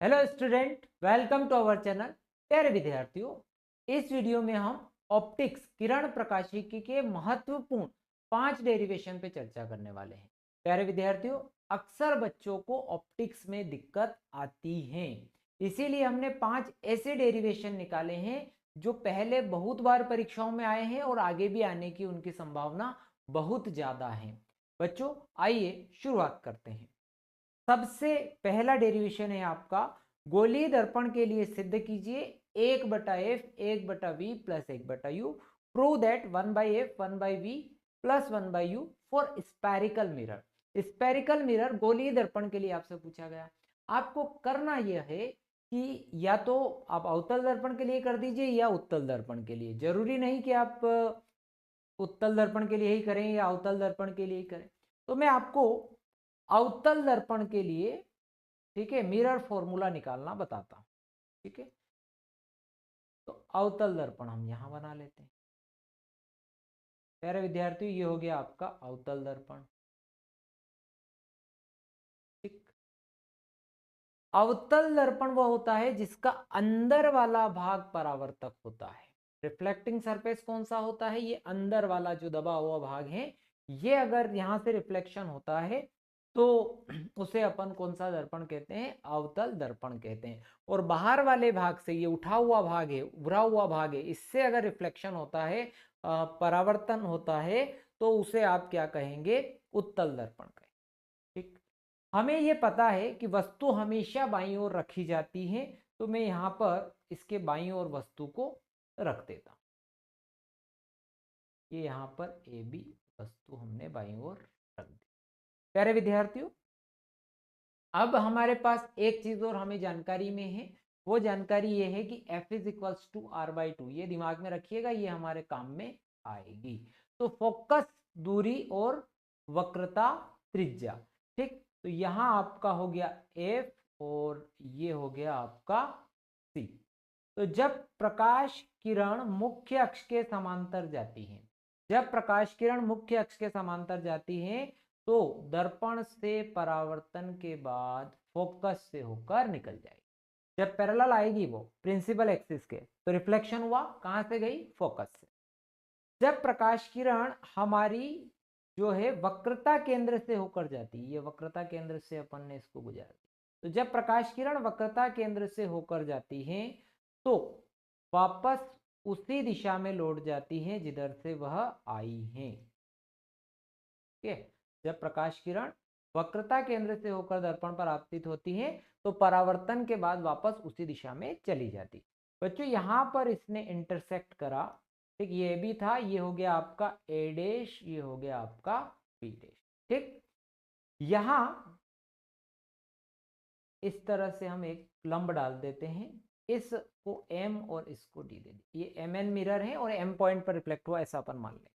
Hello student, welcome to our channel. प्यारे विद्यार्थियों, इस वीडियो में हम ऑप्टिक्स किरण प्रकाशिकी के महत्वपूर्ण 5 डेरिवेशन पे चर्चा करने वाले हैं। प्यारे विद्यार्थियों, अक्सर बच्चों को ऑप्टिक्स में दिक्कत आती है, इसीलिए हमने 5 ऐसे डेरिवेशन निकाले हैं जो पहले बहुत बार परीक्षाओं में आए हैं और आगे भी आने की उनकी संभावना बहुत ज्यादा है। बच्चों, आइए शुरुआत करते हैं। सबसे पहला डेरिवेशन है आपका, गोलीय दर्पण के लिए सिद्ध कीजिए 1/f 1/v plus 1/u। Prove that 1/f 1/v plus 1/u for spherical mirror. Spherical mirror गोलीय दर्पण के लिए आपसे पूछा गया। आपको करना यह है कि या तो आप अवतल दर्पण के लिए कर दीजिए या उत्तल दर्पण के लिए। जरूरी नहीं कि आप उत्तल दर्पण के लिए ही करें या अवतल दर्पण के लिए ही करें। तो मैं आपको अवतल दर्पण के लिए, ठीक है, मिरर फॉर्मूला निकालना बताता हूं। ठीक है, तो अवतल दर्पण हम यहां बना लेते हैं। प्यारे विद्यार्थियों, ये हो गया आपका अवतल दर्पण। ठीक, अवतल दर्पण वह होता है जिसका अंदर वाला भाग परावर्तक होता है। रिफ्लेक्टिंग सरफेस कौन सा होता है? ये अंदर वाला जो दबा हुआ भाग है, ये अगर यहां से रिफ्लेक्शन होता है तो उसे अपन कौन सा दर्पण कहते हैं? अवतल दर्पण कहते हैं। और बाहर वाले भाग से, ये उठा हुआ भाग है, उभरा हुआ भाग है, इससे अगर रिफ्लेक्शन होता है, परावर्तन होता है, तो उसे आप क्या कहेंगे? उत्तल दर्पण कहेंगे। ठीक, हमें ये पता है कि वस्तु हमेशा बाईं ओर रखी जाती है, तो मैं यहां पर इसके बाईं ओर वस्तु को रख देता हूं। ये यहां पर ए बी वस्तु हमने बाईं ओर रख दी। प्यारे विद्यार्थियों, अब हमारे पास एक चीज और हमें जानकारी में है। वो जानकारी ये है कि F is equals to R/2। ये दिमाग में रखिएगा, ये हमारे काम में आएगी। तो फोकस दूरी और वक्रता त्रिज्या। ठीक, तो यहां आपका हो गया F और ये हो गया आपका C। तो जब प्रकाश किरण मुख्य अक्ष के समांतर जाती है, जब प्रकाश किरण मुख्य अक्ष के समांतर जाती है, तो दर्पण से परावर्तन के बाद फोकस से होकर निकल जाएगी। जब पैरेलल आएगी वो प्रिंसिपल एक्सिस के, तो रिफ्लेक्शन हुआ, कहां से गई? फोकस से। जब प्रकाश किरण हमारी जो है वक्रता केंद्र से होकर जाती है, ये वक्रता केंद्र से अपन ने इसको गुजार दिया, तो जब प्रकाश किरण वक्रता केंद्र से होकर जाती है तो वापस उसी दिशा में लौट जाती है जिधर से वह आई है। ठीक है, जब प्रकाश किरण वक्रता केंद्र से होकर दर्पण पर आपतित होती है तो परावर्तन के बाद वापस उसी दिशा में चली जाती। बच्चों, यहां पर इसने इंटरसेक्ट करा। ठीक, ये भी था, ये हो गया आपका ए डैश, ये हो गया आपका बी डैश। ठीक, यहां इस तरह से हम एक लंब डाल देते हैं, इसको एम और इसको डी दे दी। ये एम एन मिरर है और एम पॉइंट पर रिफ्लेक्ट हुआ, ऐसा अपन मान लें।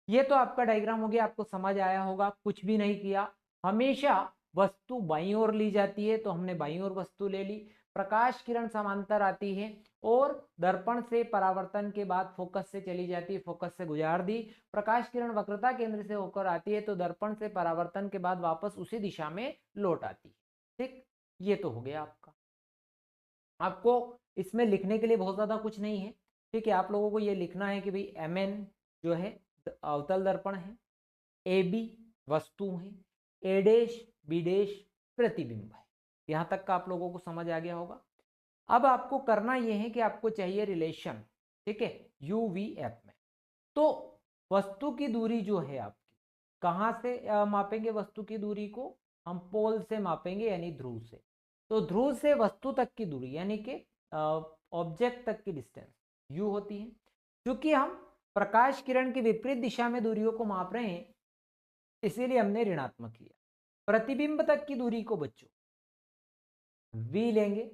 ये तो आपका डायग्राम हो गया, आपको समझ आया होगा। कुछ भी नहीं किया, हमेशा वस्तु बाईं ओर ली जाती है तो हमने बाईं ओर वस्तु ले ली। प्रकाश किरण समांतर आती है और दर्पण से परावर्तन के बाद फोकस से चली जाती है, फोकस से गुजार दी। प्रकाश किरण वक्रता केंद्र से होकर आती है तो दर्पण से परावर्तन के बाद वापस उसी दिशा में लौट आती है। ठीक, ये तो हो गया आपका। आपको इसमें लिखने के लिए बहुत ज्यादा कुछ नहीं है। ठीक है, आप लोगों को ये लिखना है कि भाई एम एन जो है अवतल दर्पण है, ए बी वस्तु है, ए डैश बी डैश प्रतिबिंब है। यहां तक का आप लोगों को समझ आ गया होगा। अब आपको करना यह है कि आपको चाहिए रिलेशन, ठीक है, यू वी एफ में। तो वस्तु की दूरी जो है आपकी, कहां से मापेंगे वस्तु की दूरी को? हम पोल से मापेंगे, यानी ध्रुव से। तो ध्रुव से वस्तु तक की दूरी यानी कि ऑब्जेक्ट तक की डिस्टेंस यू होती है। क्योंकि हम प्रकाश किरण की विपरीत दिशा में दूरियों को माप रहे हैं, इसीलिए हमने ऋणात्मक लिया। प्रतिबिंब तक की दूरी को बच्चों v लेंगे।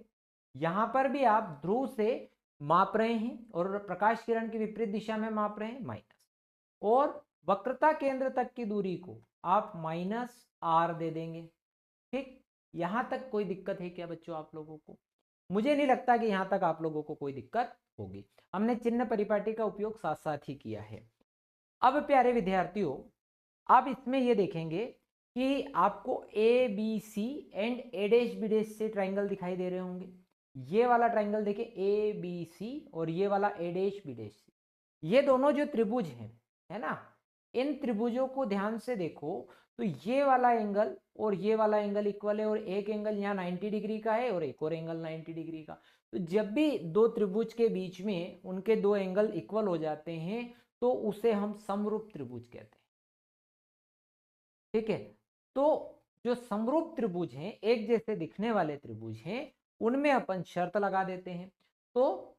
यहां पर भी आप ध्रुव से माप रहे हैं और प्रकाश किरण की विपरीत दिशा में माप रहे हैं, माइनस। और वक्रता केंद्र तक की दूरी को आप -r दे देंगे। ठीक, यहां तक कोई दिक्कत है क्या बच्चों आप लोगों को? मुझे नहीं लगता कि यहां तक आप लोगों को कोई दिक्कत होगी। हमने चिन्ह परिपाटी का उपयोग साथ साथ ही किया है। अब प्यारे विद्यार्थियों, आप इसमें यह देखेंगे कि आपको A B C and A dash B dash से ट्राइंगल दिखाई दे रहे होंगे। ये वाला ट्राइंगल देखिए ए बी सी और ये वाला ए डैश बी डैश सी, ये दोनों जो त्रिभुज हैं, है ना, इन त्रिभुजों को ध्यान से देखो तो ये वाला एंगल और ये वाला एंगल इक्वल है, और एक एंगल यहाँ 90 डिग्री का है और एक और एंगल 90 डिग्री का। तो जब भी दो त्रिभुज के बीच में उनके दो एंगल इक्वल हो जाते हैं तो उसे हम समरूप त्रिभुज कहते हैं। ठीक है, तो जो समरूप त्रिभुज हैं, एक जैसे दिखने वाले त्रिभुज हैं, उनमें अपन शर्त लगा देते हैं। तो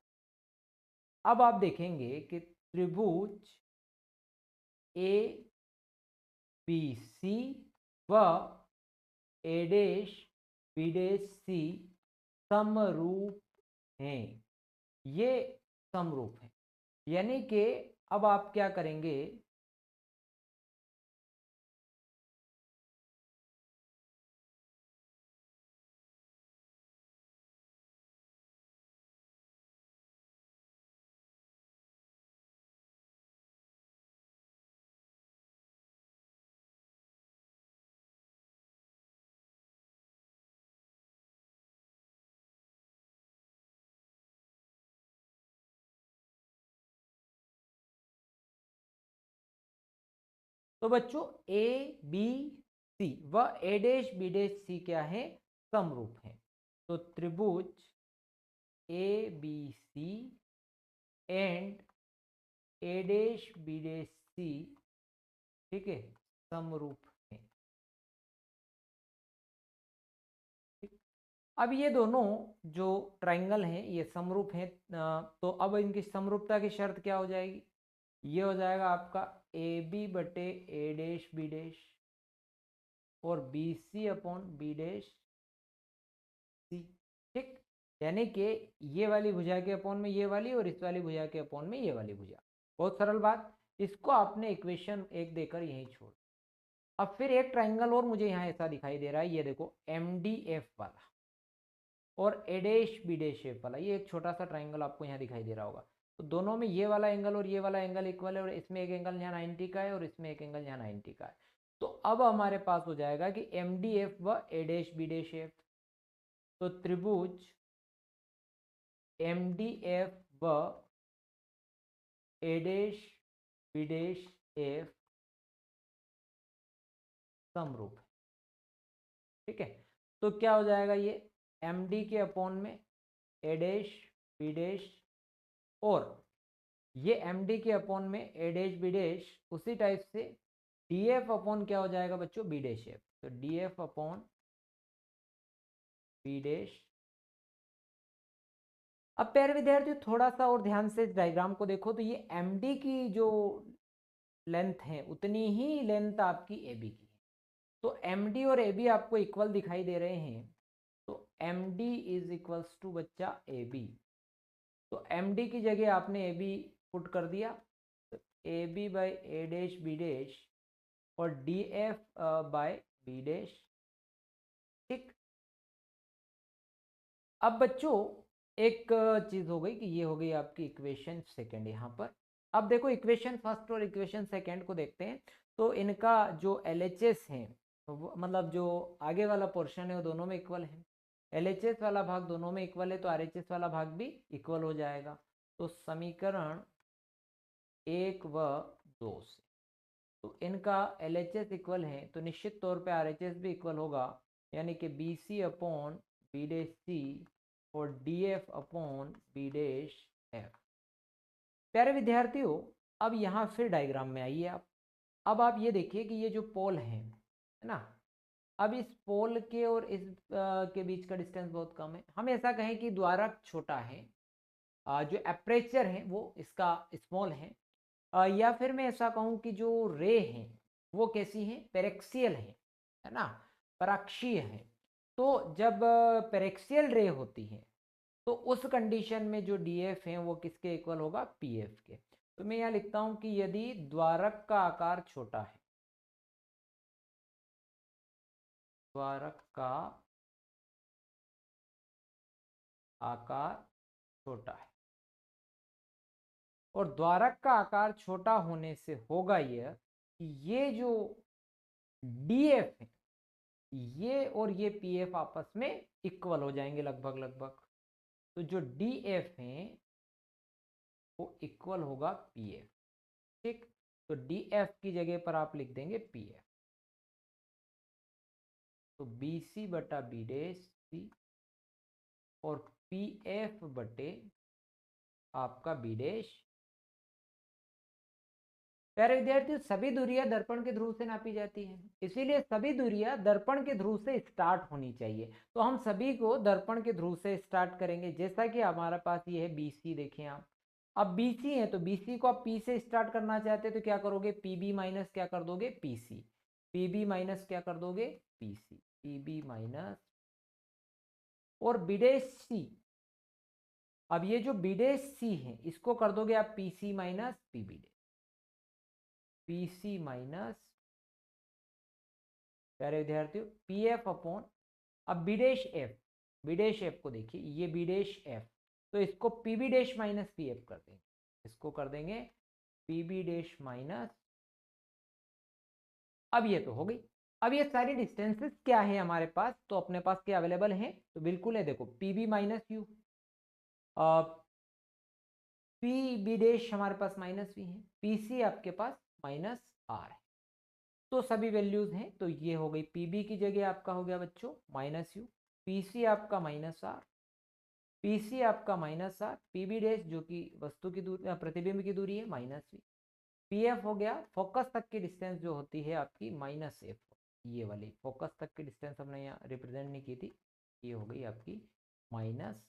अब आप देखेंगे कि त्रिभुज ए बी सी व ए डैश बी डैश सी समरूप हैं, ये समरूप है। यानी कि अब आप क्या करेंगे, तो बच्चों ए बी सी व A dash B dash C क्या है, समरूप है। तो त्रिभुज A B C and A dash B dash C, ठीक है, समरूप है। ठीक, अब ये दोनों जो ट्राइंगल हैं ये समरूप हैं, तो अब इनकी समरूपता की शर्त क्या हो जाएगी, ये हो जाएगा आपका ए बी बटे ए डैश बी डैश और B C upon B dash C. ठीक, यानी कि ये वाली भुजा के अपॉन में ये वाली और इस वाली भुजा के अपॉन में ये वाली भुजा। बहुत सरल बात, इसको आपने इक्वेशन एक देकर यहीं छोड़। अब फिर एक ट्राइंगल और मुझे यहाँ ऐसा दिखाई दे रहा है, ये देखो एम डी एफ वाला और ए डैश बी डैश एफ वाला, ये एक छोटा सा ट्राइंगल आपको यहाँ दिखाई दे रहा होगा। तो दोनों में ये वाला एंगल और ये वाला एंगल इक्वल है, और इसमें एक एंगल यहाँ 90 का है और इसमें एक एंगल यहाँ 90 का है। तो अब हमारे पास हो जाएगा कि एम डी एफ व A dash B dash F. तो त्रिभुज एम डी एफ व A dash B dash F समरूप है। ठीक है, तो क्या हो जाएगा, ये एम डी के अपॉन में ए डैश बी डैश, और ये एम डी के अपॉन में ए डैश बी डैश उसी टाइप से डी एफ अपॉन क्या हो जाएगा बच्चों, बी डैश एफ। तो D F upon B dash. अब प्यारे विद्यार्थियों थोड़ा सा और ध्यान से डायग्राम को देखो, तो ये एम डी की जो लेंथ है उतनी ही लेंथ आपकी ए बी की है। तो एम डी और ए बी आपको इक्वल दिखाई दे रहे हैं, तो M D is equals to बच्चा ए बी। तो एम डी की जगह आपने ए बी पुट कर दिया, तो A B by A dash B dash और D F by B dash. ठीक, अब बच्चों एक चीज हो गई कि ये हो गई आपकी इक्वेशन सेकंड। यहाँ पर अब देखो इक्वेशन फर्स्ट और इक्वेशन सेकंड को देखते हैं, तो इनका जो LHS है, मतलब जो आगे वाला पोर्शन है वो दोनों में इक्वल है। LHS वाला भाग दोनों में इक्वल है तो RHS वाला भाग भी इक्वल हो जाएगा। तो समीकरण 1 व 2 से तो इनका LHS इक्वल है, तो निश्चित तौर पे RHS भी इक्वल होगा, यानी कि B C upon B dash C और D F upon B dash F. प्यारे विद्यार्थियों अब यहाँ फिर डायग्राम में आइए आप। अब आप ये देखिए कि ये जो पोल है ना, अब इस पोल के और इस के बीच का डिस्टेंस बहुत कम है। हम ऐसा कहें कि द्वारक छोटा है, जो एपरेचर है वो इसका स्मॉल है, या फिर मैं ऐसा कहूँ कि जो रे हैं वो कैसी हैं, पेरेक्सियल है ना, पराक्षीय है। तो जब पेरेक्सियल रे होती है तो उस कंडीशन में जो डी एफ है वो किसके इक्वल होगा, पी एफ के। तो मैं यहाँ लिखता हूँ कि यदि द्वारक का आकार छोटा है, द्वारक का आकार छोटा है, और द्वारक का आकार छोटा होने से होगा यह कि ये जो डी एफ है, ये और ये पी एफ आपस में इक्वल हो जाएंगे लगभग लगभग। तो जो डी एफ है वो इक्वल होगा पी एफ। ठीक, तो डी एफ की जगह पर आप लिख देंगे पी एफ। तो बी सी बटा बी डैश सी और पी एफ बटे आपका बी डैश। प्यारे विद्यार्थियों, सभी दूरियां दर्पण के ध्रुव से नापी जाती हैं, इसीलिए सभी दूरियां दर्पण के ध्रुव से स्टार्ट होनी चाहिए। तो हम सभी को दर्पण के ध्रुव से स्टार्ट करेंगे। जैसा कि हमारे पास ये है BC, देखें आप, अब BC है तो BC को आप P से स्टार्ट करना चाहते हैं तो क्या करोगे, PB माइनस क्या कर दोगे, PC, PB माइनस क्या कर दोगे, PC, PB माइनस और बिडेश C। अब ये जो बिडेश C है इसको कर दोगे आप PC minus PB, PC minus, प्यारे विद्यार्थियों, PF अपॉन, अब बिडेश F को देखिए, ये बिडेश F, तो इसको PB डैश माइनस PF कर देंगे, इसको कर देंगे PB डैश माइनस। अब ये तो हो गई। अब ये सारी डिस्टेंसेस क्या है हमारे पास, तो अपने पास क्या अवेलेबल है, तो बिल्कुल है, देखो PB minus U, PB dash हमारे पास माइनस V है, PC आपके पास माइनस R है। तो सभी वैल्यूज हैं, तो ये हो गई PB की जगह आपका हो गया बच्चों माइनस U, PC आपका माइनस R, PC आपका माइनस R, PB डैश जो कि वस्तु की दूरी, प्रतिबिंब की दूरी है, माइनस V, PF हो गया फोकस तक की डिस्टेंस जो होती है आपकी माइनस F, ये वाली फोकस तक की डिस्टेंस हमने यहाँ रिप्रेजेंट नहीं की थी, ये हो गई आपकी माइनस।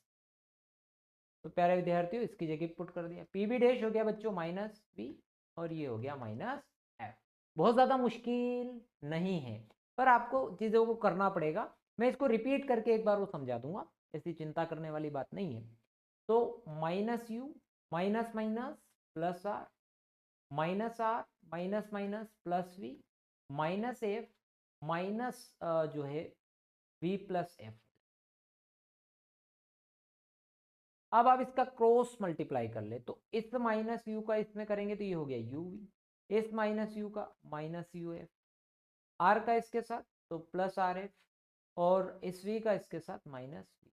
तो प्यारे विद्यार्थियों इसकी जगह पुट कर दिया, PB डैश हो गया बच्चों माइनस V और ये हो गया माइनस F। बहुत ज़्यादा मुश्किल नहीं है, पर आपको चीज़ों को करना पड़ेगा। मैं इसको रिपीट करके एक बार वो समझा दूंगा, ऐसी चिंता करने वाली बात नहीं है। तो minus U minus minus plus R, minus R minus minus plus V, minus F minus जो है V प्लस F। अब आप इसका क्रॉस मल्टीप्लाई कर ले, तो इस माइनस U का इसमें करेंगे तो ये हो गया UV, इस माइनस U का माइनस UF, R का इसके साथ तो प्लस RF और इस V का इसके साथ माइनस V।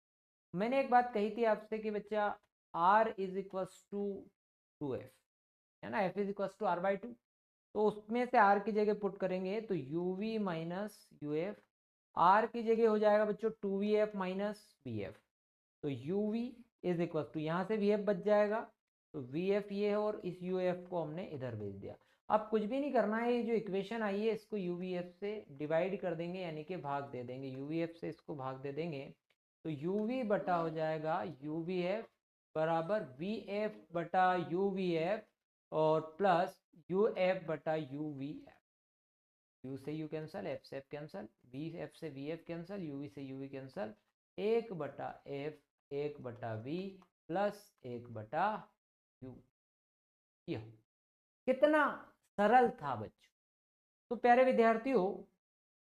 मैंने एक बात कही थी आपसे कि बच्चा R is equals to 2F है ना, F is equals to R/2, तो उसमें से R की जगह पुट करेंगे तो UV माइनस UF, R की जगह हो जाएगा बच्चों 2VF माइनस VF, तो UV इज इक्वल टू, यहाँ से VF बच जाएगा, तो VF ये है और इस UF को हमने इधर भेज दिया। अब कुछ भी नहीं करना है, ये जो इक्वेशन आई है इसको UVF से डिवाइड कर देंगे, यानी कि भाग दे देंगे, UVF से इसको भाग दे देंगे, तो UV बटा हो जाएगा UVF बराबर VF बटा UVF और प्लस UF बटा UVF। U से U कैंसल, F से F कैंसल, VF से VF कैंसल, UV से UV कैंसल, 1 बटा F 1 बटा V प्लस 1 बटा U। ये कितना सरल था बच्चों। तो प्यारे विद्यार्थियों,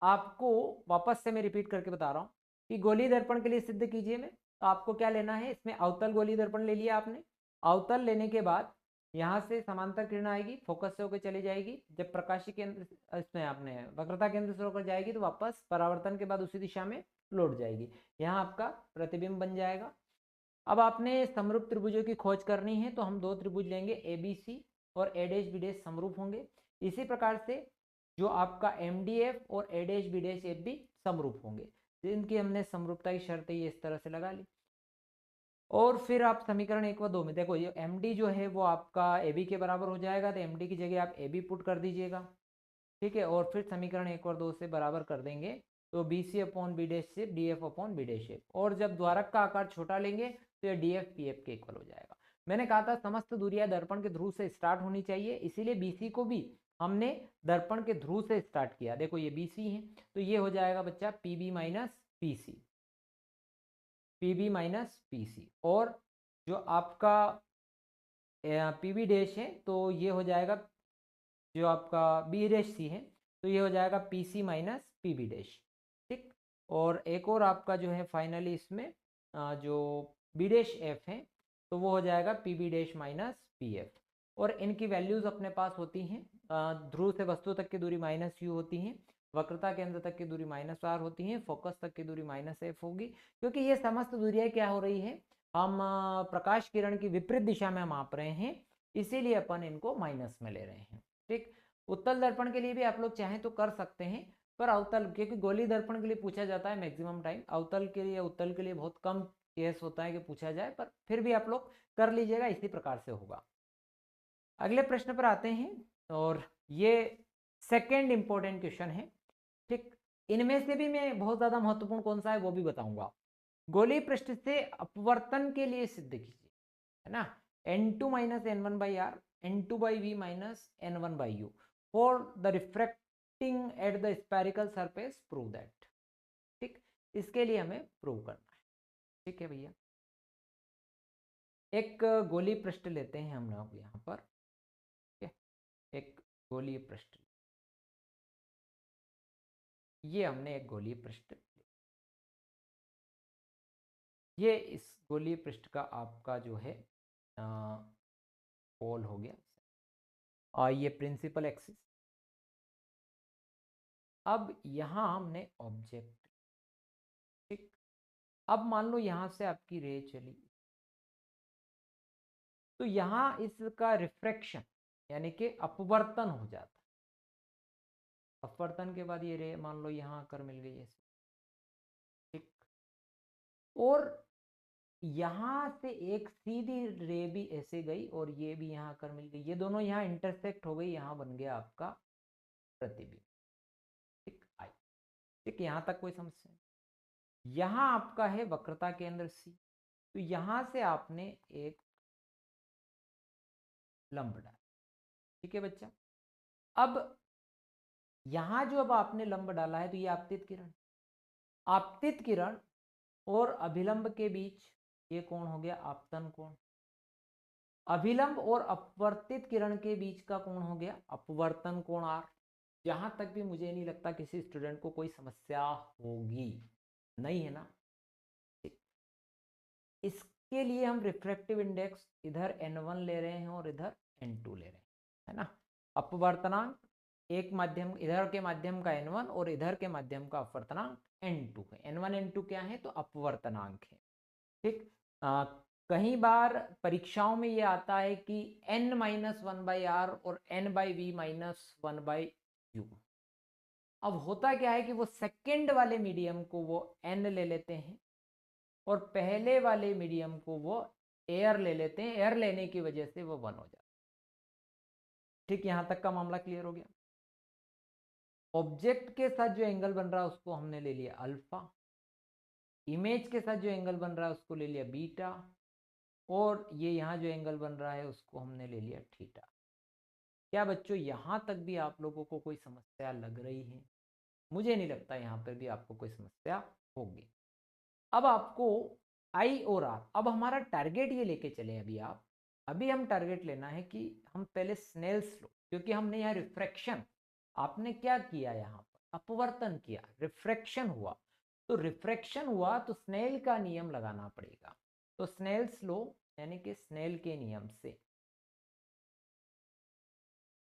आपको वापस से मैं रिपीट करके बता रहा हूँ कि गोली दर्पण के लिए सिद्ध कीजिए में, तो आपको क्या लेना है, इसमें अवतल गोली दर्पण ले लिया आपने, अवतल लेने के बाद यहाँ से समांतर किरण आएगी, फोकस से होकर चली जाएगी, जब प्रकाशी केंद्र इसमें आपने वक्रता केंद्र से होकर जाएगी तो वापस परावर्तन के बाद उसी दिशा में लौट जाएगी, यहाँ आपका प्रतिबिंब बन जाएगा। अब आपने समरूप त्रिभुजों की खोज करनी है, तो हम दो त्रिभुज लेंगे ABC और A डैश B डैश समरूप होंगे। इसी प्रकार से जो आपका MDF और A dash B dash F भी समरूप होंगे, जिनकी हमने समरूपता की शर्त ये इस तरह से लगा ली। और फिर आप समीकरण 1 व 2 में देखो, ये MD जो है वो आपका AB के बराबर हो जाएगा, तो MD की जगह आप AB पुट कर दीजिएगा, ठीक है, और फिर समीकरण 1 और 2 से बराबर कर देंगे, तो BC अपॉन B डैश से DF अपॉन B डैश, और जब द्वारक का आकार छोटा लेंगे तो ये DF PF के इक्वल हो जाएगा। मैंने कहा था समस्त दूरियां दर्पण के ध्रुव से स्टार्ट होनी चाहिए, इसीलिए BC को भी हमने दर्पण के ध्रुव से स्टार्ट किया। देखो ये BC है, तो ये हो जाएगा बच्चा PB minus PC, PB minus PC, और जो आपका PB डैश है तो ये हो जाएगा, जो आपका B डैश C है तो ये हो जाएगा PC माइनस PB डैश, ठीक। और एक और आपका जो है फाइनली इसमें जो B डैश F है तो वो हो जाएगा PB डैश माइनस PF, और इनकी वैल्यूज अपने पास होती हैं, ध्रुव से वस्तु तक की दूरी माइनस U होती हैं, वक्रता केंद्र तक की दूरी -r होती है, फोकस तक की दूरी -f होगी, क्योंकि ये समस्त दूरियां क्या हो रही है, हम प्रकाश किरण की विपरीत दिशा में माप रहे हैं, इसीलिए अपन इनको माइनस में ले रहे हैं। ठीक, उत्तल दर्पण के लिए भी आप लोग चाहें तो कर सकते हैं, पर अवतल, क्योंकि गोली दर्पण के लिए पूछा जाता है मैक्सिमम टाइम, अवतल के लिए उत्तल के लिए बहुत कम केस होता है कि पूछा जाए, पर फिर भी आप लोग कर लीजिएगा, इसी प्रकार से होगा। अगले प्रश्न पर आते हैं, और ये सेकेंड इंपॉर्टेंट क्वेश्चन है। ठीक, इनमें से भी मैं बहुत ज्यादा महत्वपूर्ण कौन सा है वो भी बताऊंगा। गोलीय पृष्ठ से अपवर्तन के लिए सिद्ध कीजिए, है ना, n2 - n1/r n2/v - n1/u for the refracting at the spherical surface, prove that. ठीक, इसके लिए हमें प्रूव करना है। ठीक है भैया, एक गोलीय पृष्ठ लेते हैं हम लोग यहाँ पर। ठीक है, एक गोलीय पृष्ठ, ये हमने एक गोलीय पृष्ठ, ये इस गोलीय पृष्ठ का आपका जो है पोल हो गया, और ये प्रिंसिपल एक्सिस। अब यहाँ हमने ऑब्जेक्ट, ठीक, अब मान लो यहाँ से आपकी रे चली, तो यहाँ इसका रिफ्रैक्शन यानी कि अपवर्तन हो जाता है। अपवर्तन के बाद ये रे मान लो यहाँ आकर मिल गई ऐसे, ठीक, और यहाँ से एक सीधी रे भी ऐसे गई और ये भी यहाँ आकर मिल गई, ये दोनों यहाँ इंटरसेक्ट हो गई, यहाँ बन गया आपका प्रतिबिंब। ठीक, आई, ठीक, यहाँ तक कोई समस्या नहीं। यहाँ आपका है वक्रता केंद्र सी, तो यहाँ से आपने एक लंब डाला। ठीक है बच्चा, अब यहाँ जो अब आपने लंब डाला है, तो ये आपतित किरण, आपतित किरण और अभिलंब के बीच ये कोण हो गया आपतन कोण, अभिलंब और अपवर्तित किरण के बीच का कोण हो गया अपवर्तन कोण r। जहां तक भी मुझे नहीं लगता किसी स्टूडेंट को कोई समस्या होगी, नहीं है ना। इसके लिए हम रिफ्रैक्टिव इंडेक्स इधर n1 ले रहे हैं और इधर n2 ले रहे हैं, है ना। अपवर्तनांक एक माध्यम, इधर के माध्यम का n1 और इधर के माध्यम का अपवर्तनांक n2 है। n1 n2 क्या है, तो अपवर्तनांक है। ठीक, कई बार परीक्षाओं में ये आता है कि n-1/r और n/v - 1/u। अब होता क्या है कि वो सेकंड वाले मीडियम को वो n ले लेते हैं और पहले वाले मीडियम को वो एयर ले लेते हैं, एयर लेने की वजह से वो 1 हो जाता है। ठीक, यहां तक का मामला क्लियर हो गया। ऑब्जेक्ट के साथ जो एंगल बन रहा है उसको हमने ले लिया अल्फा, इमेज के साथ जो एंगल बन रहा है उसको ले लिया बीटा, और ये यहाँ जो एंगल बन रहा है उसको हमने ले लिया थीटा। क्या बच्चों यहाँ तक भी आप लोगों को कोई समस्या लग रही है? मुझे नहीं लगता यहाँ पर भी आपको कोई समस्या होगी। अब आपको आई और आर, अब हमारा टारगेट ये लेके चले अभी आप, अभी हम टारगेट लेना है कि हम पहले स्नेल्स लॉ, क्योंकि हमने यहाँ रिफ्रैक्शन, आपने क्या किया यहाँ पर अपवर्तन किया, रिफ्रैक्शन हुआ, तो रिफ्रैक्शन हुआ तो स्नेल का नियम लगाना पड़ेगा। तो स्नेल्स लॉ यानी कि स्नेल के नियम से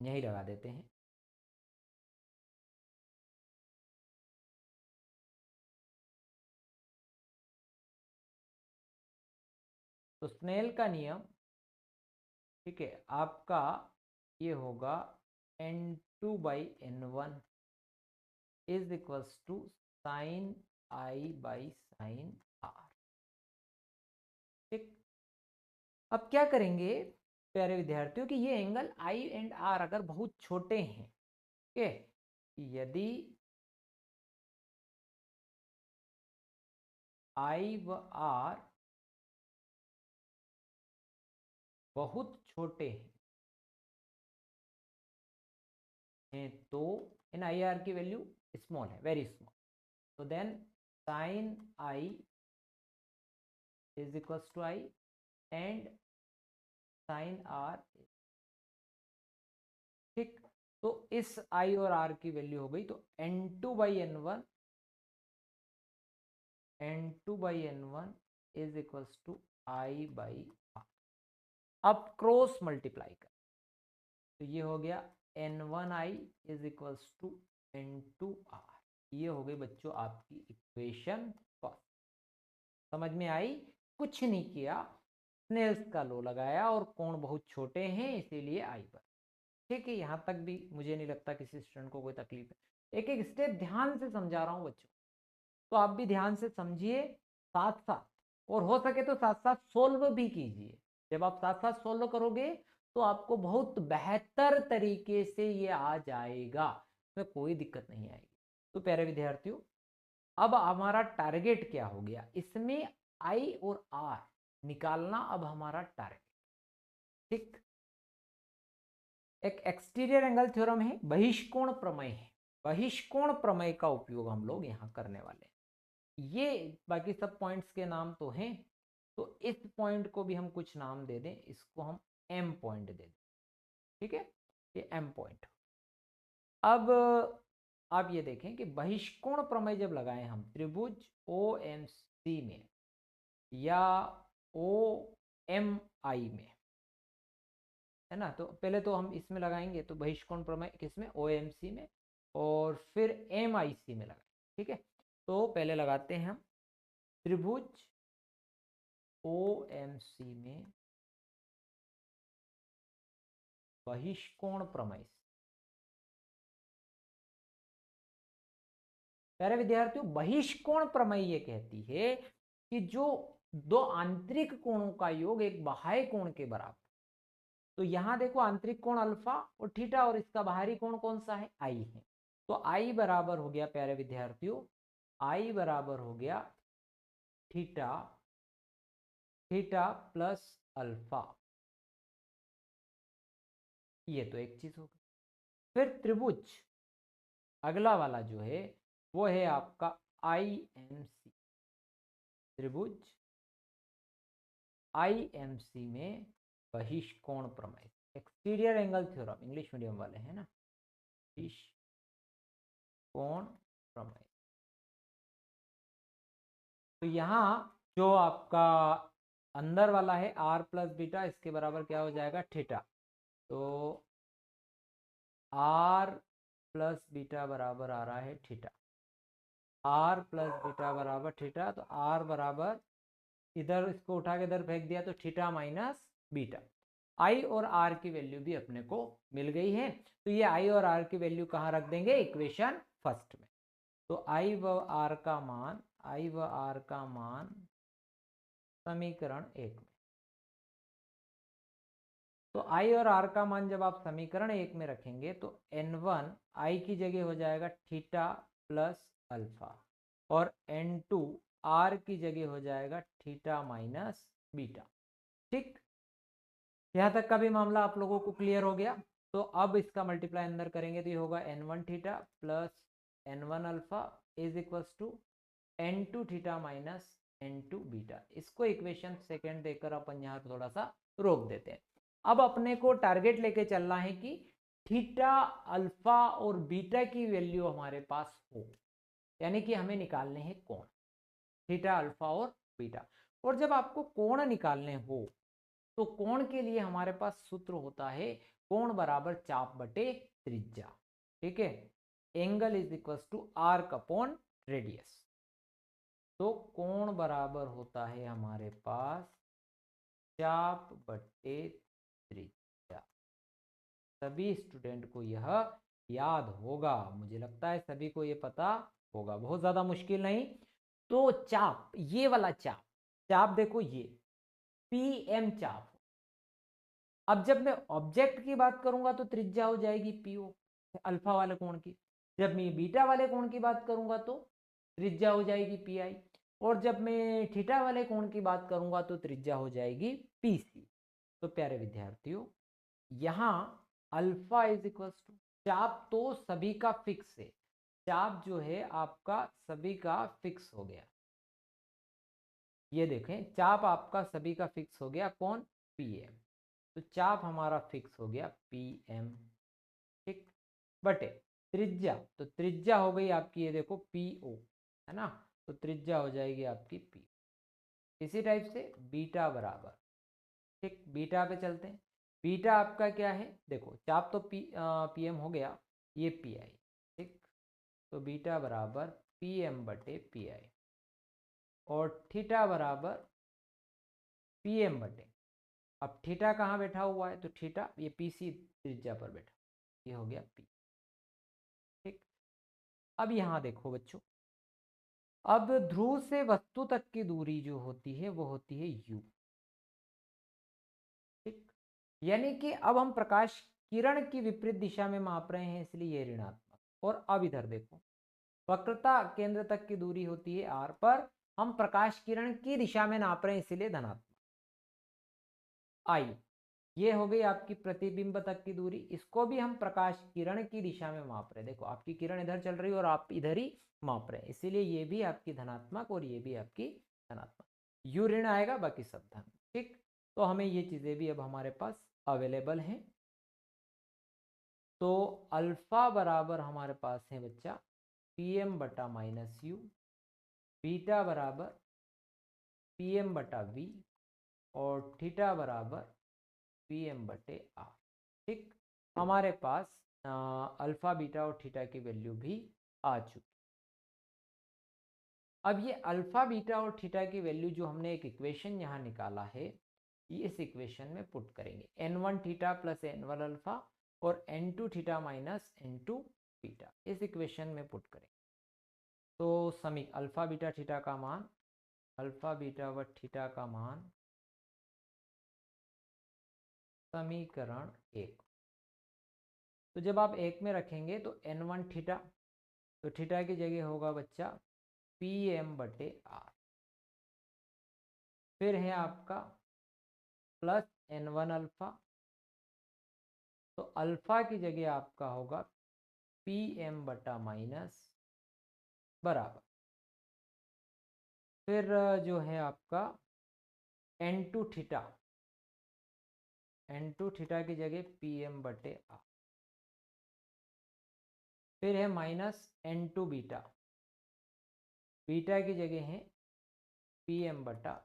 यही लगा देते हैं। तो स्नेल का नियम, ठीक है, आपका ये होगा n2/n1 is equals to sine i by sine r. ठीक, अब क्या करेंगे प्यारे विद्यार्थियों कि ये एंगल आई एंड आर अगर बहुत छोटे हैं, ठीक है, यदि आई व आर बहुत छोटे हैं तो इन आई आर की वैल्यू स्मॉल है, वेरी स्मॉल, तो then sine i is equals to i and sine r. ठीक, तो इस आई और आर की वैल्यू हो गई, तो n2/n1 is equals to I by R. अब क्रॉस मल्टीप्लाई कर, तो ये हो गया n1i is equals to N2R। ये हो गई बच्चों आपकी इक्वेशन फर्स्ट। समझ में आई? कुछ नहीं किया, स्नेल्स का लॉ लगाया और कोण बहुत छोटे हैं इसीलिए आई पर। ठीक है, यहाँ तक भी मुझे नहीं लगता किसी स्टूडेंट को कोई तकलीफ है। एक एक स्टेप ध्यान से समझा रहा हूँ बच्चों, तो आप भी ध्यान से समझिए साथ साथ, और हो सके तो साथ साथ सोल्व भी कीजिए। जब आप साथ साथ सोल्व करोगे तो आपको बहुत बेहतर तरीके से ये आ जाएगा, इसमें कोई दिक्कत नहीं आएगी। तो प्यारे विद्यार्थियों, अब हमारा टारगेट क्या हो गया, इसमें आई और आर निकालना अब हमारा टारगेट। ठीक, एक एक्सटीरियर एंगल थ्योरम है, बहिष्कोण प्रमेय है। बहिष्कोण प्रमेय का उपयोग हम लोग यहाँ करने वाले हैं। ये बाकी सब पॉइंट्स के नाम तो हैं, तो इस पॉइंट को भी हम कुछ नाम दे दें, इसको हम एम पॉइंट दे दें। ठीक है, ये एम पॉइंट। अब आप ये देखें कि बहिष्कोण प्रमेय जब लगाएं हम त्रिभुज ओ एम सी में या ओ एम आई में, है ना, तो पहले तो हम इसमें लगाएंगे, तो बहिष्कोण प्रमेय किसमें, ओ एम सी में, और फिर एम आई सी में लगाएंगे। ठीक है, तो पहले लगाते हैं हम त्रिभुज ओ एम सी में बहिष्कोण प्रमेय। प्यारे विद्यार्थियों, बहिष्कोण प्रमेय ये कहती है कि जो दो आंतरिक कोणों का योग एक बाह्य कोण के बराबर। तो यहां देखो आंतरिक कोण अल्फा और थीटा, और इसका बाहरी कोण कौन सा है, आई है। तो आई बराबर हो गया प्यारे विद्यार्थियों, आई बराबर हो गया थीटा, थीटा प्लस अल्फा। ये तो एक चीज होगी। फिर त्रिभुज अगला वाला जो है वो है आपका आई एम सी। त्रिभुज आई एम सी में बहिष्कोण प्रमेय, exterior angle theorem, English medium वाले हैं ना, बहिष्कोण प्रमेय। तो यहाँ जो आपका अंदर वाला है आर प्लस बीटा, इसके बराबर क्या हो जाएगा, थीटा। तो आर प्लस बीटा बराबर आ रहा है थीटा, आर प्लस बीटा बराबर थीटा। तो आर बराबर, इधर इसको उठा के इधर फेंक दिया तो थीटा माइनस बीटा। आई और आर की वैल्यू भी अपने को मिल गई है, तो ये आई और आर की वैल्यू कहाँ रख देंगे, इक्वेशन फर्स्ट में। तो आई व आर का मान, आई व आर का मान समीकरण एक में। तो आई और आर का मान जब आप समीकरण एक में रखेंगे तो n1 आई की जगह हो जाएगा थीटा प्लस अल्फा, और n2 आर की जगह हो जाएगा थीटा माइनस बीटा। ठीक, यहाँ तक का भी मामला आप लोगों को क्लियर हो गया। तो अब इसका मल्टीप्लाई अंदर करेंगे तो ये होगा n1 theta plus n1 alpha is equals to n2 theta minus n2 beta. इसको इक्वेशन सेकेंड देकर अपन यहाँ थोड़ा सा रोक देते हैं। अब अपने को टारगेट लेके चलना है कि थीटा, अल्फा और बीटा की वैल्यू हमारे पास हो, यानी कि हमें निकालने हैं कोण, थीटा, अल्फा और बीटा। और जब आपको कोण निकालने हो तो कोण के लिए हमारे पास सूत्र होता है कोण बराबर चाप बटे त्रिज्या। ठीक है, angle is equal to arc upon radius. तो कोण बराबर होता है हमारे पास चाप बटे त्रिज्या। सभी स्टूडेंट को यह याद होगा, मुझे लगता है सभी को यह पता होगा, बहुत ज्यादा मुश्किल नहीं। तो चाप, ये वाला चाप, चाप देखो ये पीएम चाप। अब जब मैं ऑब्जेक्ट की बात करूंगा तो त्रिज्या हो जाएगी पीओ, अल्फा वाले कोण की। जब मैं बीटा वाले कोण की बात करूंगा तो त्रिज्या हो जाएगी पीआई, और जब मैं थीटा वाले कोण की बात करूंगा तो त्रिज्या हो जाएगी पीसी। तो प्यारे विद्यार्थियों, यहाँ अल्फा इज इक्वल टू, चाप तो सभी का फिक्स है, चाप जो है आपका सभी का फिक्स हो गया। ये देखें, चाप आपका सभी का फिक्स हो गया, कौन, पीएम। तो चाप हमारा फिक्स हो गया पीएम। ठीक, बटे त्रिज्या, तो त्रिज्या हो गई आपकी, ये देखो पीओ, है ना, तो त्रिज्या हो जाएगी आपकी पी। इसी टाइप से बीटा बराबर, ठीक, बीटा पे चलते हैं। बीटा आपका क्या है, देखो चाप तो पीएम हो गया, ये पीआई। ठीक, तो बीटा बराबर पी एम बटे पी आई और थीटा बराबर पी एम बटे, अब थीटा कहाँ बैठा हुआ है, तो थीटा ये पी सी त्रिज्या पर बैठा, ये हो गया पी। ठीक, अब यहाँ देखो बच्चों, अब ध्रुव से वस्तु तक की दूरी जो होती है वो होती है u। ठीक, यानी कि अब हम प्रकाश किरण की विपरीत दिशा में माप रहे हैं, इसलिए ये ऋणात्मक। और अब इधर देखो, वक्रता केंद्र तक की दूरी होती है r पर, हम प्रकाश किरण की दिशा में नाप रहे हैं, इसलिए धनात्मक। आई, ये हो गई आपकी प्रतिबिंब तक की दूरी, इसको भी हम प्रकाश किरण की दिशा में माप रहे हैं। देखो आपकी किरण इधर चल रही है और आप इधर ही माप रहे हैं, इसीलिए ये भी आपकी धनात्मक और ये भी आपकी धनात्मक। यू ऋण आएगा, बाकी सब धन। ठीक, तो हमें ये चीजें भी अब हमारे पास अवेलेबल हैं। तो अल्फा बराबर हमारे पास है बच्चा पी एम बटा माइनस यू, बीटा बराबर पी एम बटा वी और थीटा बराबर पी एम बटे आर। ठीक, हमारे पास अल्फा बीटा और थीटा की वैल्यू भी आ चुकी। अब ये अल्फा बीटा और थीटा की वैल्यू जो हमने एक इक्वेशन यहाँ निकाला है, इस इक्वेशन में पुट करेंगे, n1 theta plus n1 alpha और n2 theta minus n2 beta, इस इक्वेशन में पुट करेंगे। तो समी अल्फा बीटा थीटा का मान, अल्फा बीटा व थीटा का मान समीकरण 1। तो जब आप 1 में रखेंगे तो n1 थीटा, तो थीटा की जगह होगा बच्चा पी एम बटे आर, फिर है आपका प्लस n1 अल्फा, तो अल्फा की जगह आपका होगा पी एम बटा माइनस बराबर, फिर जो है आपका n2 थीटा, n2 थीटा की जगह पी एम बटे आर, फिर है माइनस n2 बीटा, बीटा की जगह है पी एम बटा।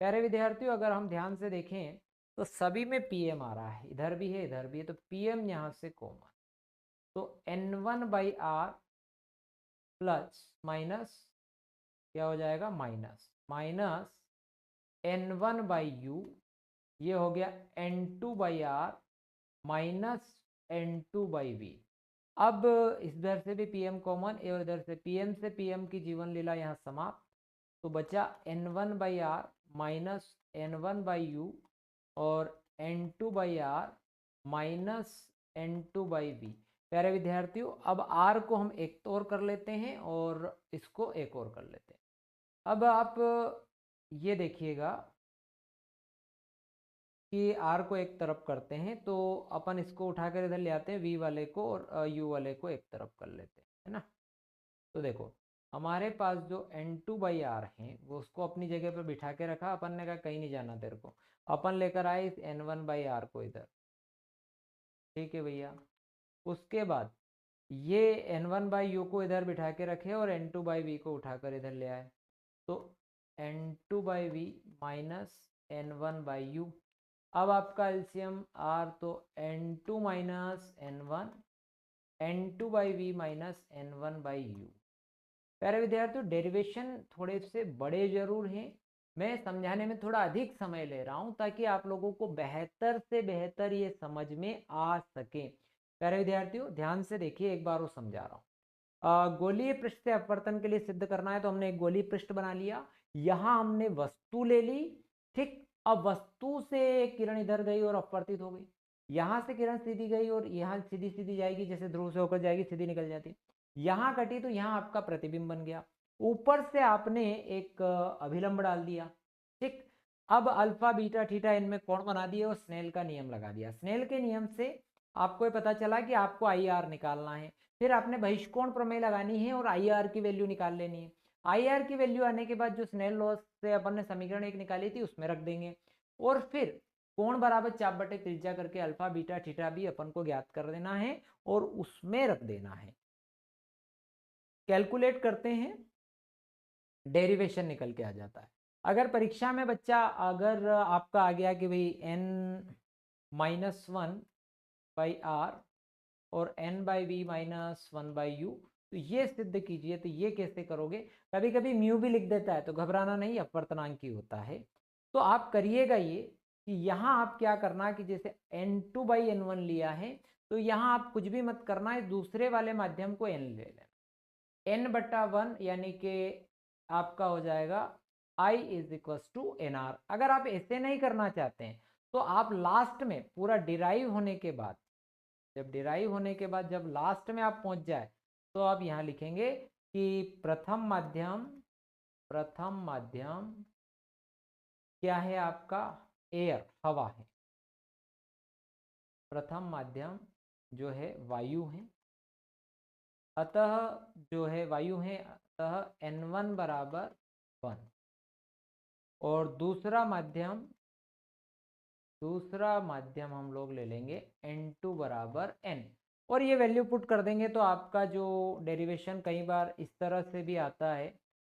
प्यारे विद्यार्थियों, अगर हम ध्यान से देखें तो सभी में पी एम आ रहा है, इधर भी है इधर भी है, तो पी एम यहाँ से कॉमन, तो n1 by are plus minus क्या हो जाएगा, minus minus n1 by you, ये हो गया n2 by R minus n2 by V. अब इधर से भी pm कॉमन और इधर से pm की जीवन लीला यहाँ समाप्त, तो बचा n1 by R minus n1 by U और n2 by R minus n2 by V. प्यारे विद्यार्थियों, अब r को हम एक और कर लेते हैं और इसको एक और कर लेते हैं। अब आप ये देखिएगा कि r को एक तरफ करते हैं, तो अपन इसको उठाकर इधर ले आते हैं, v वाले को और u वाले को एक तरफ कर लेते हैं, है ना। तो देखो हमारे पास जो n2 बाई आर है वो उसको अपनी जगह पर बिठा के रखा, अपन ने कहा कहीं नहीं जाना तेरे को, अपन लेकर आए इस n1 बाई आर को इधर। ठीक है भैया, उसके बाद ये n1 बाई यू को इधर बिठा के रखे और n2 बाई वी को उठाकर इधर ले आए, तो n2 by V minus n1 by U. अब आपका एलसीएम r, तो n2 minus n1, n2 by V minus n1 by U. प्यारे विद्यार्थियों, डेरिवेशन थोड़े से बड़े जरूर हैं, मैं समझाने में थोड़ा अधिक समय ले रहा हूं ताकि आप लोगों को बेहतर से बेहतर ये समझ में आ सके। प्यारे विद्यार्थियों ध्यान से देखिए, एक बार वो समझा रहा हूँ। गोलीय पृष्ठ से अपवर्तन के लिए सिद्ध करना है, तो हमने एक गोलीय पृष्ठ बना लिया, यहाँ हमने वस्तु ले ली। ठीक, अब वस्तु से किरण इधर गई और अपवर्तित हो गई, यहाँ से किरण सीधी गई और यहाँ सीधी सीधी जाएगी, जैसे ध्रुव से होकर जाएगी सीधी निकल जाती, यहाँ कटी तो यहाँ आपका प्रतिबिंब बन गया, ऊपर से आपने एक अभिलंब डाल दिया। ठीक, अब अल्फा बीटा थीटा इनमें कोण बना दिए और स्नेल का नियम लगा दिया। स्नेल के नियम से आपको ये पता चला कि आपको आई आर निकालना है, फिर आपने बहिष्कोण प्रमेय लगानी है और आई आर की वैल्यू निकाल लेनी है। आई आर की वैल्यू आने के बाद जो स्नेल लॉ से अपन ने समीकरण एक निकाली थी उसमें रख देंगे, और फिर कोण बराबर चाप बटे त्रिज्या करके अल्फा बीटा थीटा भी अपन को ज्ञात कर देना है और उसमें रख देना है। कैलकुलेट करते हैं, डेरिवेशन निकल के आ जाता है। अगर परीक्षा में बच्चा अगर आपका आ गया कि भाई n minus one by R और n by V minus one by U, तो ये सिद्ध कीजिए। तो ये कैसे करोगे, कभी कभी म्यू भी लिख देता है तो घबराना नहीं, अपवर्तनांक ही होता है। तो आप करिएगा ये कि यहाँ आप क्या करना कि जैसे n2/n1 लिया है तो यहाँ आप कुछ भी मत करना है, दूसरे वाले माध्यम को n ले लेना, n/1 यानी कि आपका हो जाएगा I = NR। अगर आप ऐसे नहीं करना चाहते हैं तो आप लास्ट में पूरा डिराइव होने के बाद, जब लास्ट में आप पहुंच जाए तो आप यहाँ लिखेंगे कि प्रथम माध्यम क्या है आपका, एयर, हवा है। प्रथम माध्यम जो है वायु है, अतः जो है वायु है, अतः n1 = 1। और दूसरा माध्यम हम लोग ले लेंगे n2 = n, और ये वैल्यू पुट कर देंगे तो आपका जो डेरिवेशन कई बार इस तरह से भी आता है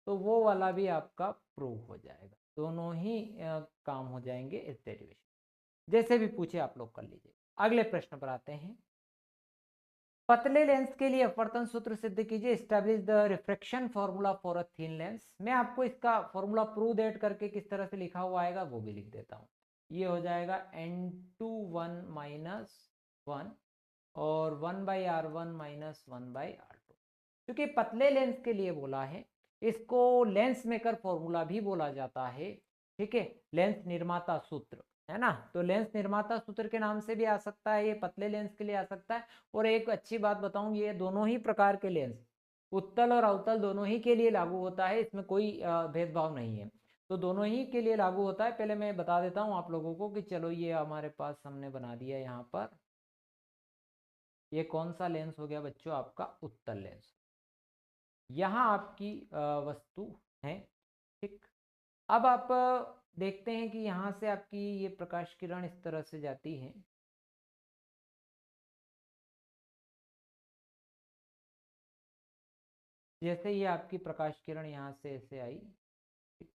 तो वो वाला भी आपका प्रूव हो जाएगा। दोनों ही काम हो जाएंगे इस डेरिवेशन, जैसे भी पूछे आप लोग कर लीजिए। अगले प्रश्न पर आते हैं। पतले लेंस के लिए अपवर्तन सूत्र सिद्ध कीजिए, establish the refraction formula for a thin lens. मैं आपको इसका फॉर्मूला प्रूव डेट करके किस तरह से लिखा हुआ आएगा वो भी लिख देता हूँ। ये हो जाएगा n21 - 1 और 1/r1 - 1/r2। क्योंकि पतले लेंस के लिए बोला है, इसको लेंस मेकर फॉर्मूला भी बोला जाता है, ठीक है, लेंस निर्माता सूत्र है ना। तो लेंस निर्माता सूत्र के नाम से भी आ सकता है, ये पतले लेंस के लिए आ सकता है। और एक अच्छी बात बताऊं, ये दोनों ही प्रकार के लेंस, उत्तल और अवतल दोनों ही के लिए लागू होता है, इसमें कोई भेदभाव नहीं है। तो दोनों ही के लिए लागू होता है। पहले मैं बता देता हूं आप लोगों को कि चलो ये हमारे पास हमने बना दिया यहाँ पर, ये कौन सा लेंस हो गया बच्चों, आपका उत्तल लेंस। यहाँ आपकी वस्तु है, ठीक। अब आप देखते हैं कि यहाँ से आपकी ये प्रकाश किरण इस तरह से जाती है, जैसे ये आपकी प्रकाश किरण यहाँ से ऐसे आई, ठीक।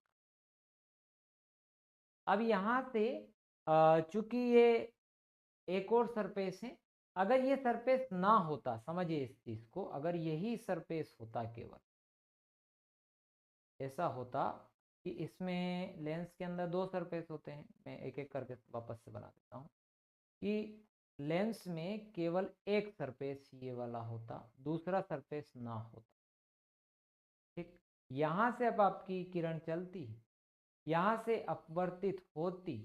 अब यहाँ से चूंकि ये एक और सरफेस है, अगर ये सरफेस ना होता, समझिए इस चीज को, अगर यही सरफेस होता, केवल ऐसा होता कि इसमें लेंस के अंदर दो सरफेस होते हैं, मैं एक एक करके वापस से बना देता हूँ, कि लेंस में केवल एक सरफेस ये वाला होता, दूसरा सरफेस ना होता, ठीक। यहाँ से अब आपकी किरण चलती, यहाँ से अपवर्तित होती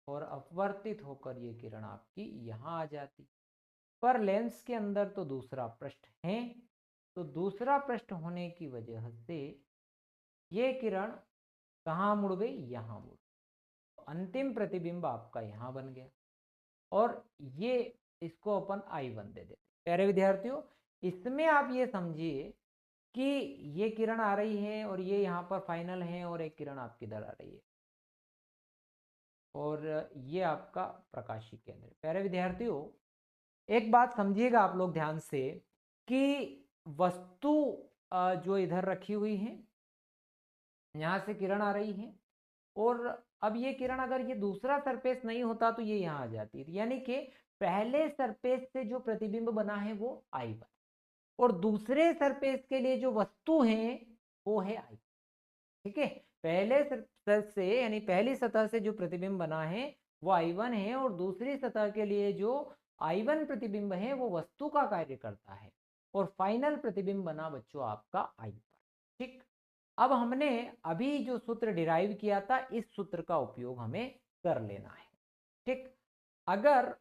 और अपवर्तित होकर ये किरण आपकी यहाँ आ जाती। पर लेंस के अंदर तो दूसरा पृष्ठ है, तो दूसरा पृष्ठ होने की वजह से ये किरण कहाँ मुड़ गई, यहाँ मुड़, तो अंतिम प्रतिबिंब आपका यहाँ बन गया। और ये इसको अपन I1 दे देते। प्यारे विद्यार्थियों, इसमें आप ये समझिए कि ये किरण आ रही है और ये यहाँ पर फाइनल है और एक किरण आपकी इधर आ रही है, और ये आपका प्रकाशी केंद्र। प्यारे विद्यार्थियों, एक बात समझिएगा आप लोग ध्यान से कि वस्तु जो इधर रखी हुई है, यहाँ से किरण आ रही है, और अब ये किरण अगर ये दूसरा सरफेस नहीं होता तो ये यहाँ आ जाती है, यानी कि पहले सरफेस से जो प्रतिबिंब बना है वो I1, और दूसरे सरफेस के लिए जो वस्तु है वो है I, ठीक है। पहले सरफेस से यानी पहली सतह से जो प्रतिबिंब बना है वो I1 है, और दूसरी सतह के लिए जो I1 प्रतिबिंब है वो वस्तु का कार्य करता है, और फाइनल प्रतिबिंब बना बच्चों आपका I पर, ठीक। अब हमने अभी जो सूत्र डिराइव किया था, इस सूत्र का उपयोग हमें कर लेना है, ठीक। अगर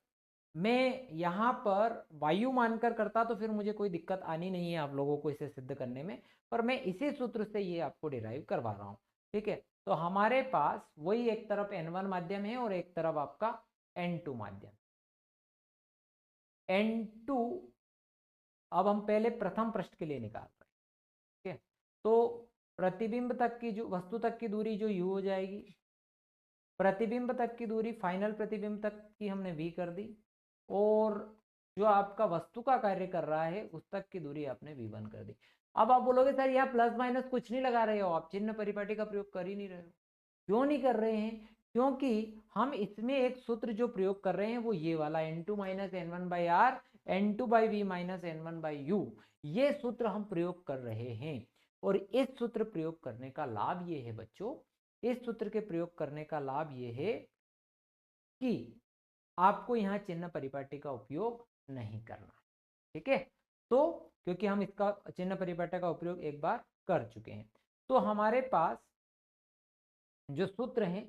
मैं यहाँ पर वायु मानकर करता तो फिर मुझे कोई दिक्कत आनी नहीं है आप लोगों को इसे सिद्ध करने में, पर मैं इसी सूत्र से ये आपको डिराइव करवा रहा हूँ, ठीक है। तो हमारे पास वही एक तरफ n1 माध्यम है और एक तरफ आपका n2 माध्यम। n2 अब हम पहले प्रथम पृष्ठ के लिए निकाल रहे हैं, ठीक है। तो प्रतिबिंब तक की जो वस्तु तक की दूरी जो u हो जाएगी, प्रतिबिंब तक की दूरी फाइनल प्रतिबिंब तक की हमने v कर दी, और जो आपका वस्तु का कार्य कर रहा है उस तक की दूरी आपने v1 कर दी। अब आप बोलोगे सर यहाँ प्लस माइनस कुछ नहीं लगा रहे हो, आप चिन्ह परिपाटी का प्रयोग कर ही नहीं रहे हो। क्यों नहीं कर रहे हैं? क्योंकि हम इसमें एक सूत्र जो प्रयोग कर रहे हैं वो ये वाला n2 - n1/r n2/v - n1/u, ये सूत्र हम प्रयोग कर रहे हैं और इस सूत्र प्रयोग करने का लाभ ये है बच्चों, इस सूत्र के प्रयोग करने का लाभ ये है कि आपको यहाँ चिन्ह परिपाटी का उपयोग नहीं करना। ठीक है, तो क्योंकि हम इसका चिन्ह परिपाटी का उपयोग एक बार कर चुके हैं, तो हमारे पास जो सूत्र है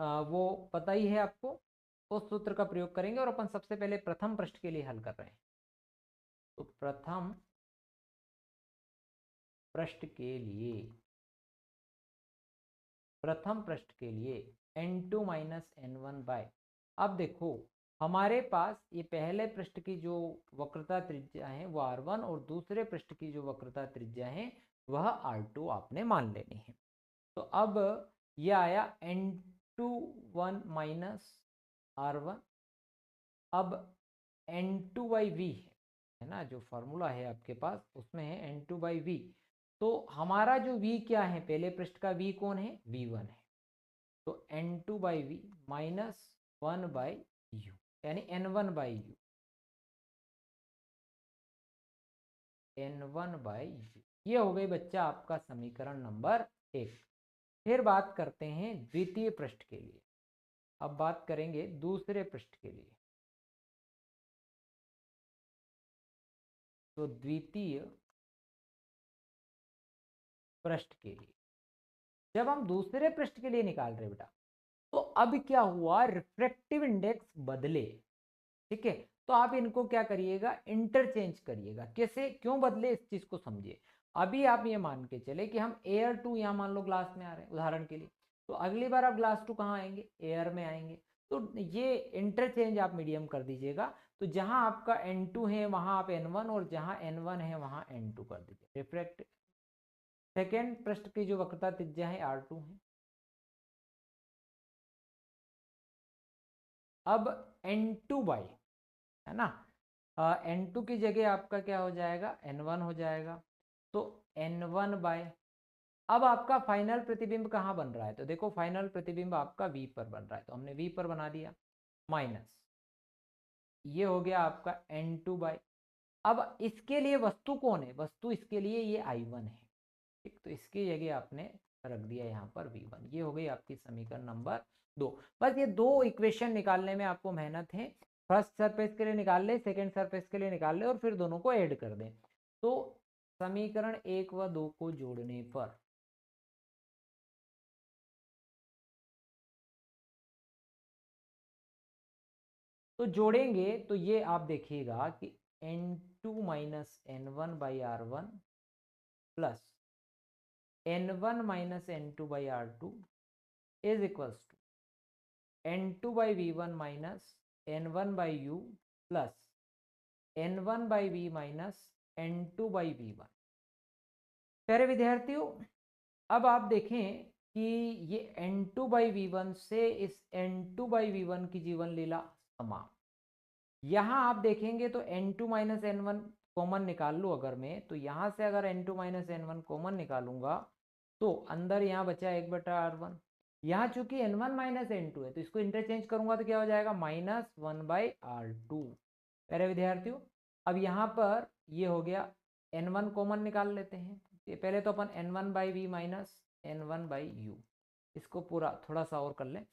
वो पता ही है आपको, उस सूत्र का प्रयोग करेंगे और अपन सबसे पहले प्रथम पृष्ठ के लिए हल कर रहे हैं। तो प्रथम पृष्ठ के लिए n2 माइनस n1 बाय, अब देखो हमारे पास ये पहले पृष्ठ की जो वक्रता त्रिज्या है वो r1 और दूसरे पृष्ठ की जो वक्रता त्रिज्या है वह r2 आपने मान लेनी है। तो अब ये आया n21 माइनस r1, अब n2 बाई वी है ना, जो फॉर्मूला है आपके पास उसमें है n2 बाई वी। तो हमारा जो v क्या है, पहले पृष्ठ का v कौन है, v1 है। तो n2 by V minus 1 by U, यानी n1 by you, n1 by you. ये हो गई बच्चा आपका समीकरण नंबर 1। फिर बात करते हैं द्वितीय पृष्ठ के लिए। अब बात करेंगे दूसरे पृष्ठ के लिए। तो द्वितीय पृष्ठ के लिए जब हम दूसरे पृष्ठ के लिए निकाल रहे बेटा, तो अब क्या हुआ, रिफ्रैक्टिव इंडेक्स बदले। ठीक है, तो आप इनको क्या करिएगा, इंटरचेंज करिएगा। कैसे, क्यों बदले, इस चीज को समझिए। अभी आप ये मान के चले कि हम एयर 2 यहाँ मान लो ग्लास में आ रहे हैं उदाहरण के लिए, तो अगली बार आप ग्लास 2 कहाँ आएंगे, एयर में आएंगे। तो ये इंटरचेंज आप मीडियम कर दीजिएगा। तो जहां आपका n2 है वहां आप n1 और जहां n1 है वहां n2 कर दीजिए। रिफ्रैक्ट सेकेंड पृष्ठ की जो वक्रता त्रिज्या है r2 है। अब n2 बाई, है ना, n2 की जगह आपका क्या हो जाएगा, n1 हो जाएगा। तो n1 बाय, अब आपका फाइनल प्रतिबिंब कहाँ बन रहा है, तो देखो फाइनल प्रतिबिंब आपका v पर बन रहा है, तो हमने v पर बना दिया, माइनस ये हो गया आपका n2 बाय। अब इसके लिए वस्तु कौन है, वस्तु इसके लिए ये i1 है। ठीक, तो इसकी जगह आपने रख दिया यहाँ पर v1। ये हो गई आपकी समीकरण नंबर 2। बस ये दो इक्वेशन निकालने में आपको मेहनत है। फर्स्ट सरफेस के लिए निकाल ले, सेकेंड सरफेस के लिए निकाल ले और फिर दोनों को ऐड कर दें। तो समीकरण 1 व 2 को जोड़ने पर तो जोड़ेंगे तो ये आप देखिएगा कि n2 minus n1 by r1 plus n1 minus n2 by r2 is equals to n2 by v1 minus n1 by u plus n1 by v minus n2 by v1। प्यारे विद्यार्थियों, अब आप देखें कि ये n2 बाई v1 से इस n2 by v1 की जीवन लीला समाप्त। यहाँ आप देखेंगे तो n2 माइनस n1 कॉमन निकाल लूँ अगर मैं, तो यहाँ से अगर n2 माइनस n1 कॉमन निकालूंगा तो अंदर यहाँ बचा 1/r1। यहाँ चूंकि n1 माइनस n2 है तो इसको इंटरचेंज करूंगा तो क्या हो जाएगा, -1/r2। प्यारे विद्यार्थियों, अब यहाँ पर ये हो गया, n1 कॉमन निकाल लेते हैं। पहले तो अपन n1 by V minus n1 by U, इसको पूरा थोड़ा सा और कर लें।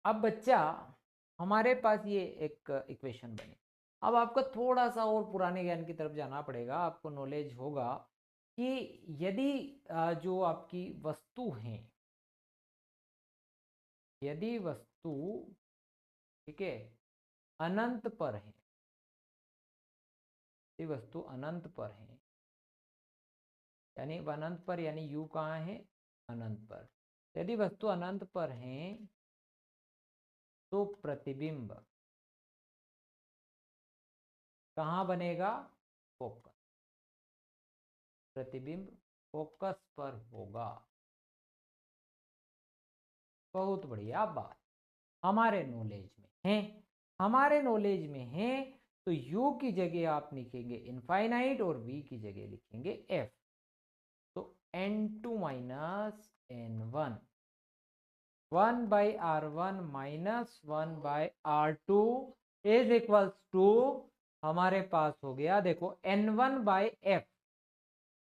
अब बच्चा हमारे पास ये एक इक्वेशन बनी। अब आपको थोड़ा सा और पुराने ज्ञान की तरफ जाना पड़ेगा। आपको नॉलेज होगा कि यदि जो आपकी वस्तु है, यदि वस्तु ठीक है अनंत पर है, यदि वस्तु अनंत पर है, यानी अनंत पर, यानी यू कहाँ है, अनंत पर। यदि वस्तु अनंत पर है तो प्रतिबिंब कहाँ बनेगा, फोकस। प्रतिबिंब फोकस पर होगा। बहुत बढ़िया बात, हमारे नॉलेज में है, हमारे नॉलेज में है। तो u की जगह आप लिखेंगे इनफाइनाइट और v की जगह लिखेंगे f। तो n2 minus n1 1/r1 minus 1/r2 is equals to हमारे पास हो गया देखो n1 by F,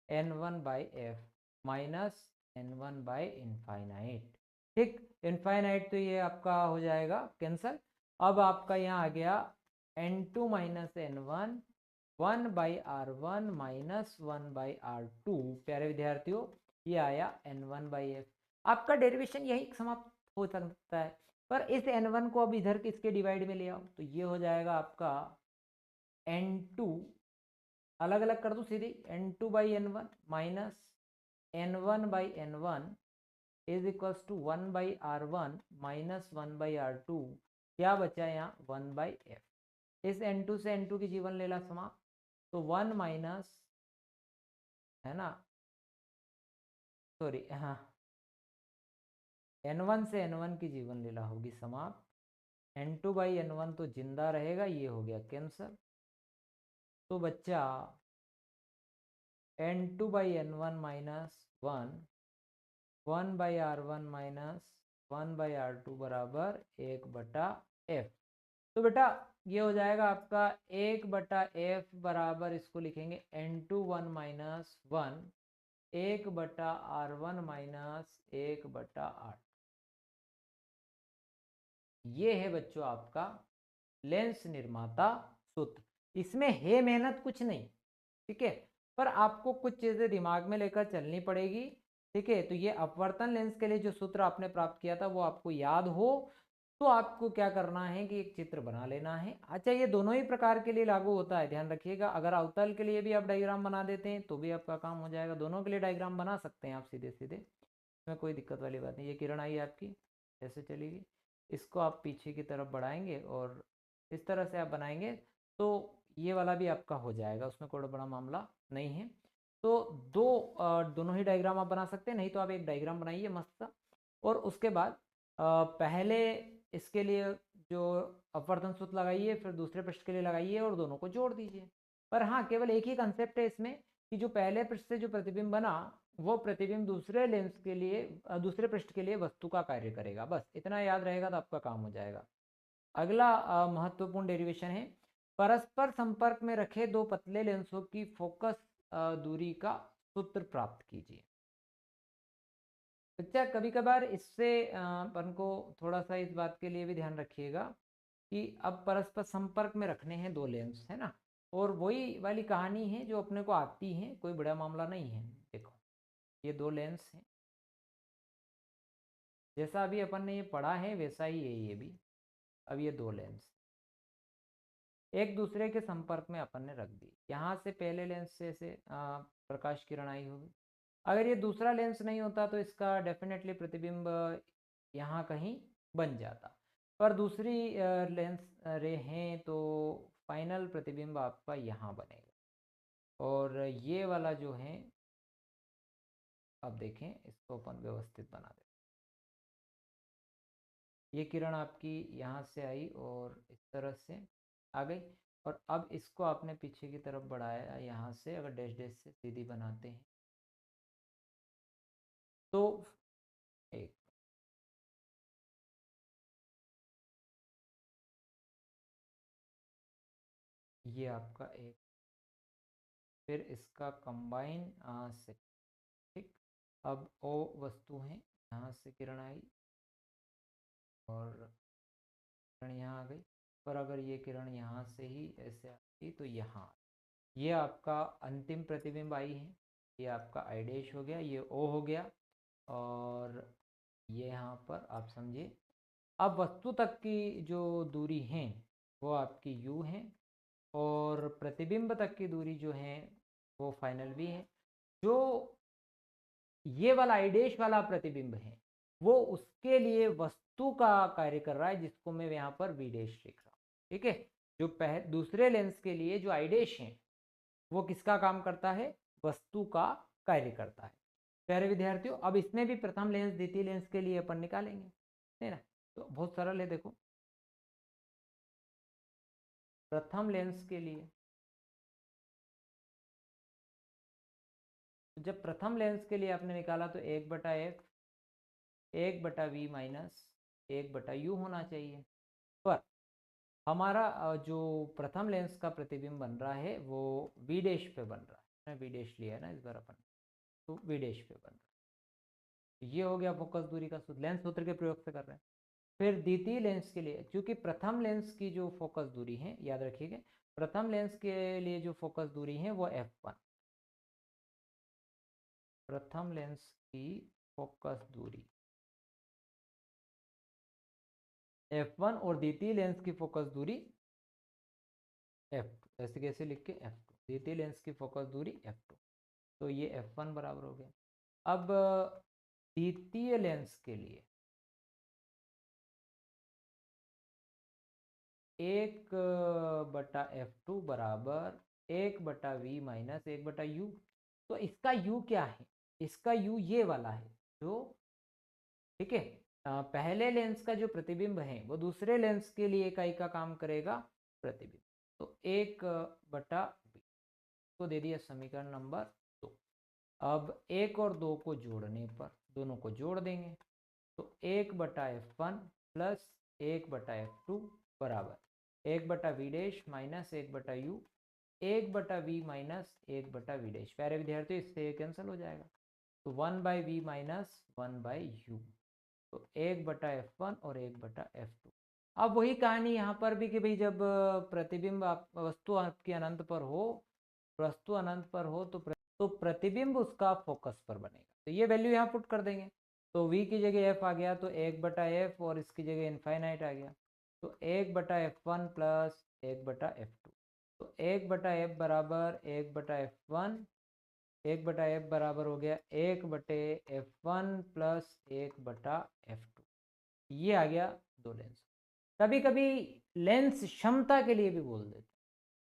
n1 by F minus n1 by infinite. ठीक, इनफाइनाइट तो ये आपका हो जाएगा कैंसल। अब आपका यहाँ आ गया n2 minus n1 1 by r1 minus 1 by r2। प्यारे विद्यार्थियों, ये आया n1 बाई एफ। आपका डेरिवेशन यही समाप्त हो सकता है, पर इस n1 को अब इधर किसके डिवाइड में ले आओ, तो ये हो जाएगा आपका n2, अलग अलग कर दो सीधे, n2 by n1 minus n1 by n1 is equals to 1 by r1 minus 1 by r2। क्या बचा यहाँ 1 बाई एफ। इस n2 से n2 की जीवन लेला समाप्त, तो 1 माइनस, है ना, सॉरी, हाँ, n1 से n1 की जीवन लीला होगी समाप्त, n2 बाई n1 तो जिंदा रहेगा, ये हो गया कैंसल। तो बच्चा n2 by n1 minus 1 by r1 minus 1 by r2 बराबर 1/f। तो बेटा ये हो जाएगा आपका 1/f बराबर, इसको लिखेंगे n2 1 minus 1 1/r1 minus 1/r। ये है बच्चों आपका लेंस निर्माता सूत्र। इसमें है मेहनत कुछ नहीं, ठीक है, पर आपको कुछ चीजें दिमाग में लेकर चलनी पड़ेगी। ठीक है, तो ये अपवर्तन लेंस के लिए जो सूत्र आपने प्राप्त किया था वो आपको याद हो, तो आपको क्या करना है कि एक चित्र बना लेना है। अच्छा, ये दोनों ही प्रकार के लिए लागू होता है, ध्यान रखिएगा। अगर अवतल के लिए भी आप डायग्राम बना देते हैं तो भी आपका काम हो जाएगा, दोनों के लिए डायग्राम बना सकते हैं आप सीधे सीधे, इसमें कोई दिक्कत वाली बात नहीं। ये किरण आई आपकी, ऐसे चलेगी, इसको आप पीछे की तरफ बढ़ाएंगे और इस तरह से आप बनाएंगे तो ये वाला भी आपका हो जाएगा, उसमें कोई बड़ा मामला नहीं है। तो दोनों ही डायग्राम आप बना सकते हैं, नहीं तो आप एक डायग्राम बनाइए मस्त सा, और उसके बाद पहले इसके लिए जो अपवर्तन सूत्र लगाइए, फिर दूसरे पृष्ठ के लिए लगाइए और दोनों को जोड़ दीजिए। पर हाँ, केवल एक ही कंसेप्ट है इसमें कि जो पहले पृष्ठ से जो प्रतिबिंब बना वो प्रतिबिंब दूसरे लेंस के लिए, दूसरे पृष्ठ के लिए वस्तु का कार्य करेगा, बस इतना याद रहेगा तो आपका काम हो जाएगा। अगला महत्वपूर्ण डेरिवेशन है, परस्पर संपर्क में रखे दो पतले लेंसों की फोकस दूरी का सूत्र प्राप्त कीजिए। बच्चा कभी कभार इससे अपन को थोड़ा सा इस बात के लिए भी ध्यान रखिएगा कि अब परस्पर संपर्क में रखने हैं दो लेंस, है ना, और वही वाली कहानी है जो अपने को आती है, कोई बड़ा मामला नहीं है। देखो ये दो लेंस हैं, जैसा अभी अपन ने ये पढ़ा है वैसा ही है ये भी। अब ये दो लेंस एक दूसरे के संपर्क में अपन ने रख दी, यहाँ से पहले लेंस से प्रकाश किरण आई होगी। अगर ये दूसरा लेंस नहीं होता तो इसका डेफिनेटली प्रतिबिंब यहाँ कहीं बन जाता, पर दूसरी लेंस रे हैं तो फाइनल प्रतिबिंब आपका यहाँ बनेगा। और ये वाला जो है, अब देखें इसको अपन व्यवस्थित बना दें। ये किरण आपकी यहाँ से आई और इस तरह से आ गई, और अब इसको आपने पीछे की तरफ बढ़ाया यहाँ से, अगर डैश डैश से सीधी बनाते हैं तो एक, ये आपका एक, फिर इसका कंबाइन से, ठीक। अब ओ वस्तु है, यहाँ से किरण आई और किरण यहाँ आ गई, पर अगर ये किरण यहाँ से ही ऐसे आती तो यहाँ, ये आपका अंतिम प्रतिबिंब आई है, ये आपका आई डैश हो गया, ये ओ हो गया, और ये यहाँ पर आप समझिए। अब वस्तु तक की जो दूरी है वो आपकी u है, और प्रतिबिंब तक की दूरी जो है वो फाइनल v है। जो ये वाला आई डैश वाला प्रतिबिंब है वो उसके लिए वस्तु का कार्य कर रहा है, जिसको मैं यहाँ पर v डैश लिख रहा हूँ, ठीक है। जो दूसरे लेंस के लिए जो आई डैश है वो किसका काम करता है, वस्तु का कार्य करता है। प्यारे विद्यार्थियों, अब इसमें भी प्रथम लेंस द्वितीय लेंस के लिए अपन निकालेंगे, है ना, तो बहुत सरल है। देखो प्रथम लेंस के लिए, जब प्रथम लेंस के लिए आपने निकाला तो 1/f 1/v माइनस 1/u होना चाहिए। पर हमारा जो प्रथम लेंस का प्रतिबिंब बन रहा है वो वी डैश पे बन रहा है, वी डैश लिया है ना इस बार अपन, तो वी डैश पे बन रहा है। ये हो गया फोकस दूरी का सूत्र, लेंस सूत्र के प्रयोग से कर रहे हैं। फिर द्वितीय लेंस के लिए, क्योंकि प्रथम लेंस की जो फोकस दूरी है, याद रखिएगा, प्रथम लेंस के लिए जो फोकस दूरी है वो f1, प्रथम लेंस की फोकस दूरी f1 और द्वितीय लेंस की फोकस दूरी f2, ऐसे कैसे लिख के f2, द्वितीय लेंस की फोकस दूरी f2, तो ये f1 बराबर हो गया। अब द्वितीय लेंस के लिए 1/f2 बराबर 1/v माइनस 1/u। तो इसका u क्या है, इसका u ये वाला है जो, ठीक है, पहले लेंस का जो प्रतिबिंब है वो दूसरे लेंस के लिए इकाई का काम करेगा प्रतिबिंब, तो 1/v को दे दिया समीकरण नंबर 2। अब 1 और 2 को जोड़ने पर दोनों को जोड़ देंगे, तो 1/f1 प्लस 1/f2 बराबर 1/v dash minus 1/u, 1/v minus 1/v dash. प्यारे विद्यार्थियों, इससे ये कैंसिल हो जाएगा, तो 1/v माइनस 1/u, तो 1/f1 और 1/f2। अब वही कहानी यहाँ पर भी कि भाई जब प्रतिबिंब वस्तु आपकी अनंत पर हो, वस्तु अनंत पर हो तो प्रतिबिंब उसका फोकस पर बनेगा, तो ये वैल्यू यहाँ पुट कर देंगे, तो v की जगह f आ गया, तो 1/f और इसकी जगह इनफाइनाइट आ गया, तो 1/f1 प्लस 1/f2, तो 1/f बराबर 1/f1, 1/f बराबर हो गया 1/f1 प्लस 1/f2, ये आ गया दो लेंस। कभी कभी लेंस क्षमता के लिए भी बोल देते हैं,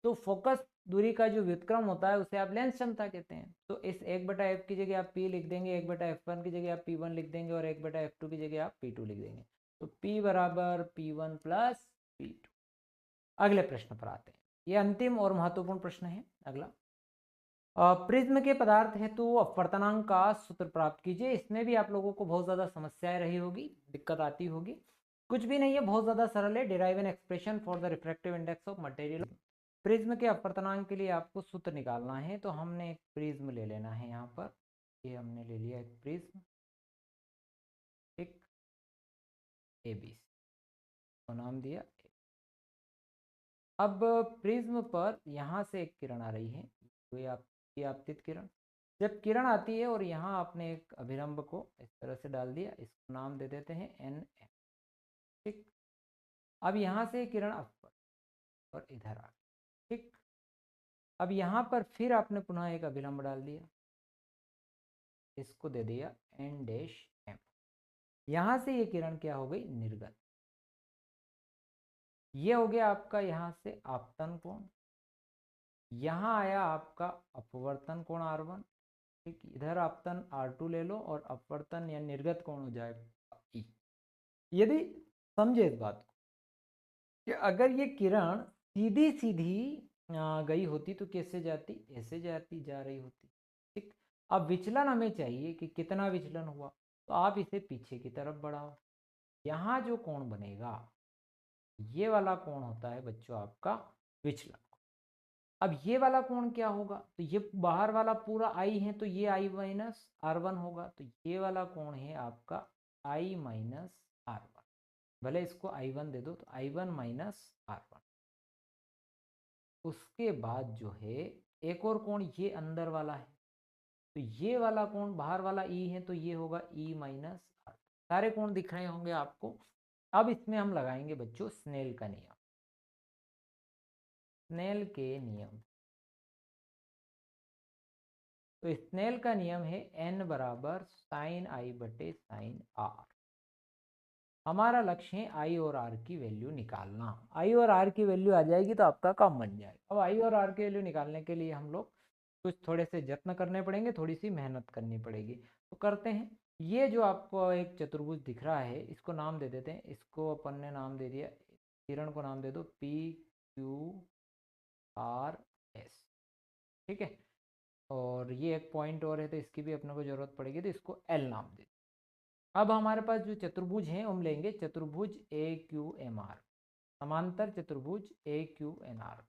तो फोकस दूरी का जो व्युत्क्रम होता है उसे आप लेंस क्षमता कहते हैं। तो इस 1/f की जगह आप p लिख देंगे, 1/f1 की जगह आप p1 लिख देंगे और 1/f2 की जगह आप p2 लिख देंगे, तो p बराबर p1 प्लस p2। अगले प्रश्न पर आते हैं, ये अंतिम और महत्वपूर्ण प्रश्न है अगला। प्रिज्म के पदार्थ हेतु अपवर्तनांक का सूत्र प्राप्त कीजिए। इसमें भी आप लोगों को बहुत ज़्यादा समस्याएं रही होगी, दिक्कत आती होगी, कुछ भी नहीं है, बहुत ज़्यादा सरल है। Derive an expression for the refractive index of material. Prism के अपवर्तनांक के लिए आपको सूत्र निकालना है, तो हमने एक प्रिज्म ले लेना है यहाँ पर, ये हमने ले लिया एक प्रिज्म, एक ABC को नाम दिया। अब प्रिज्म पर यहाँ से एक किरण आ रही है, कोई आपकी आपतित किरण। जब किरण आती है और यहाँ आपने एक अभिलंब को इस तरह से डाल दिया, इसको नाम दे देते हैं NM, ठीक। अब यहाँ से किरण अपर और इधर आ, ठीक। अब यहाँ पर फिर आपने पुनः एक अभिलंब डाल दिया, इसको दे दिया N-M। यहाँ से ये किरण क्या हो गई, निर्गत। ये हो गया आपका यहाँ से आपतन कोण, यहाँ आया आपका अपवर्तन कोण R1, ठीक। इधर आपतन R2 ले लो और अपवर्तन या निर्गत कोण हो जाएगा E। यदि समझे इस बात को कि अगर ये किरण सीधी सीधी गई होती तो कैसे जाती, ऐसे जाती, जा रही होती, ठीक। अब विचलन हमें चाहिए कि कितना विचलन हुआ, तो आप इसे पीछे की तरफ बढ़ाओ। यहाँ जो कोण बनेगा ये वाला कोण होता है बच्चों आपका विचलन। अब ये वाला कोण क्या होगा, तो ये बाहर वाला पूरा I है, तो ये I माइनस R1 होगा, तो ये वाला कोण है आपका I माइनस R1, भले इसको I1 दे दो, तो I1 माइनस R1। उसके बाद जो है एक और कोण ये अंदर वाला है, तो ये वाला कोण बाहर वाला E है, तो ये होगा E माइनस R। सारे कोण दिख रहे होंगे आपको। अब इसमें हम लगाएंगे बच्चों स्नेल का नियम, स्नेल के नियम। तो स्नेल का नियम है n बराबर साइन आई बटे साइन आर। हमारा लक्ष्य है आई और आर की वैल्यू निकालना। आई और आर की वैल्यू आ जाएगी तो आपका काम बन जाएगा। अब आई और आर की वैल्यू निकालने के लिए हम लोग कुछ थोड़े से यत्न करने पड़ेंगे, थोड़ी सी मेहनत करनी पड़ेगी, तो करते हैं। ये जो आपको एक चतुर्भुज दिख रहा है इसको नाम दे देते हैं, इसको अपन ने नाम दे दिया, किरण को नाम दे दो PQRS, ठीक है। और ये एक पॉइंट और है तो इसकी भी अपने को जरूरत पड़ेगी, तो इसको L नाम दे। अब हमारे पास जो चतुर्भुज हैं हम लेंगे चतुर्भुज AQMR। समांतर चतुर्भुज AQNR,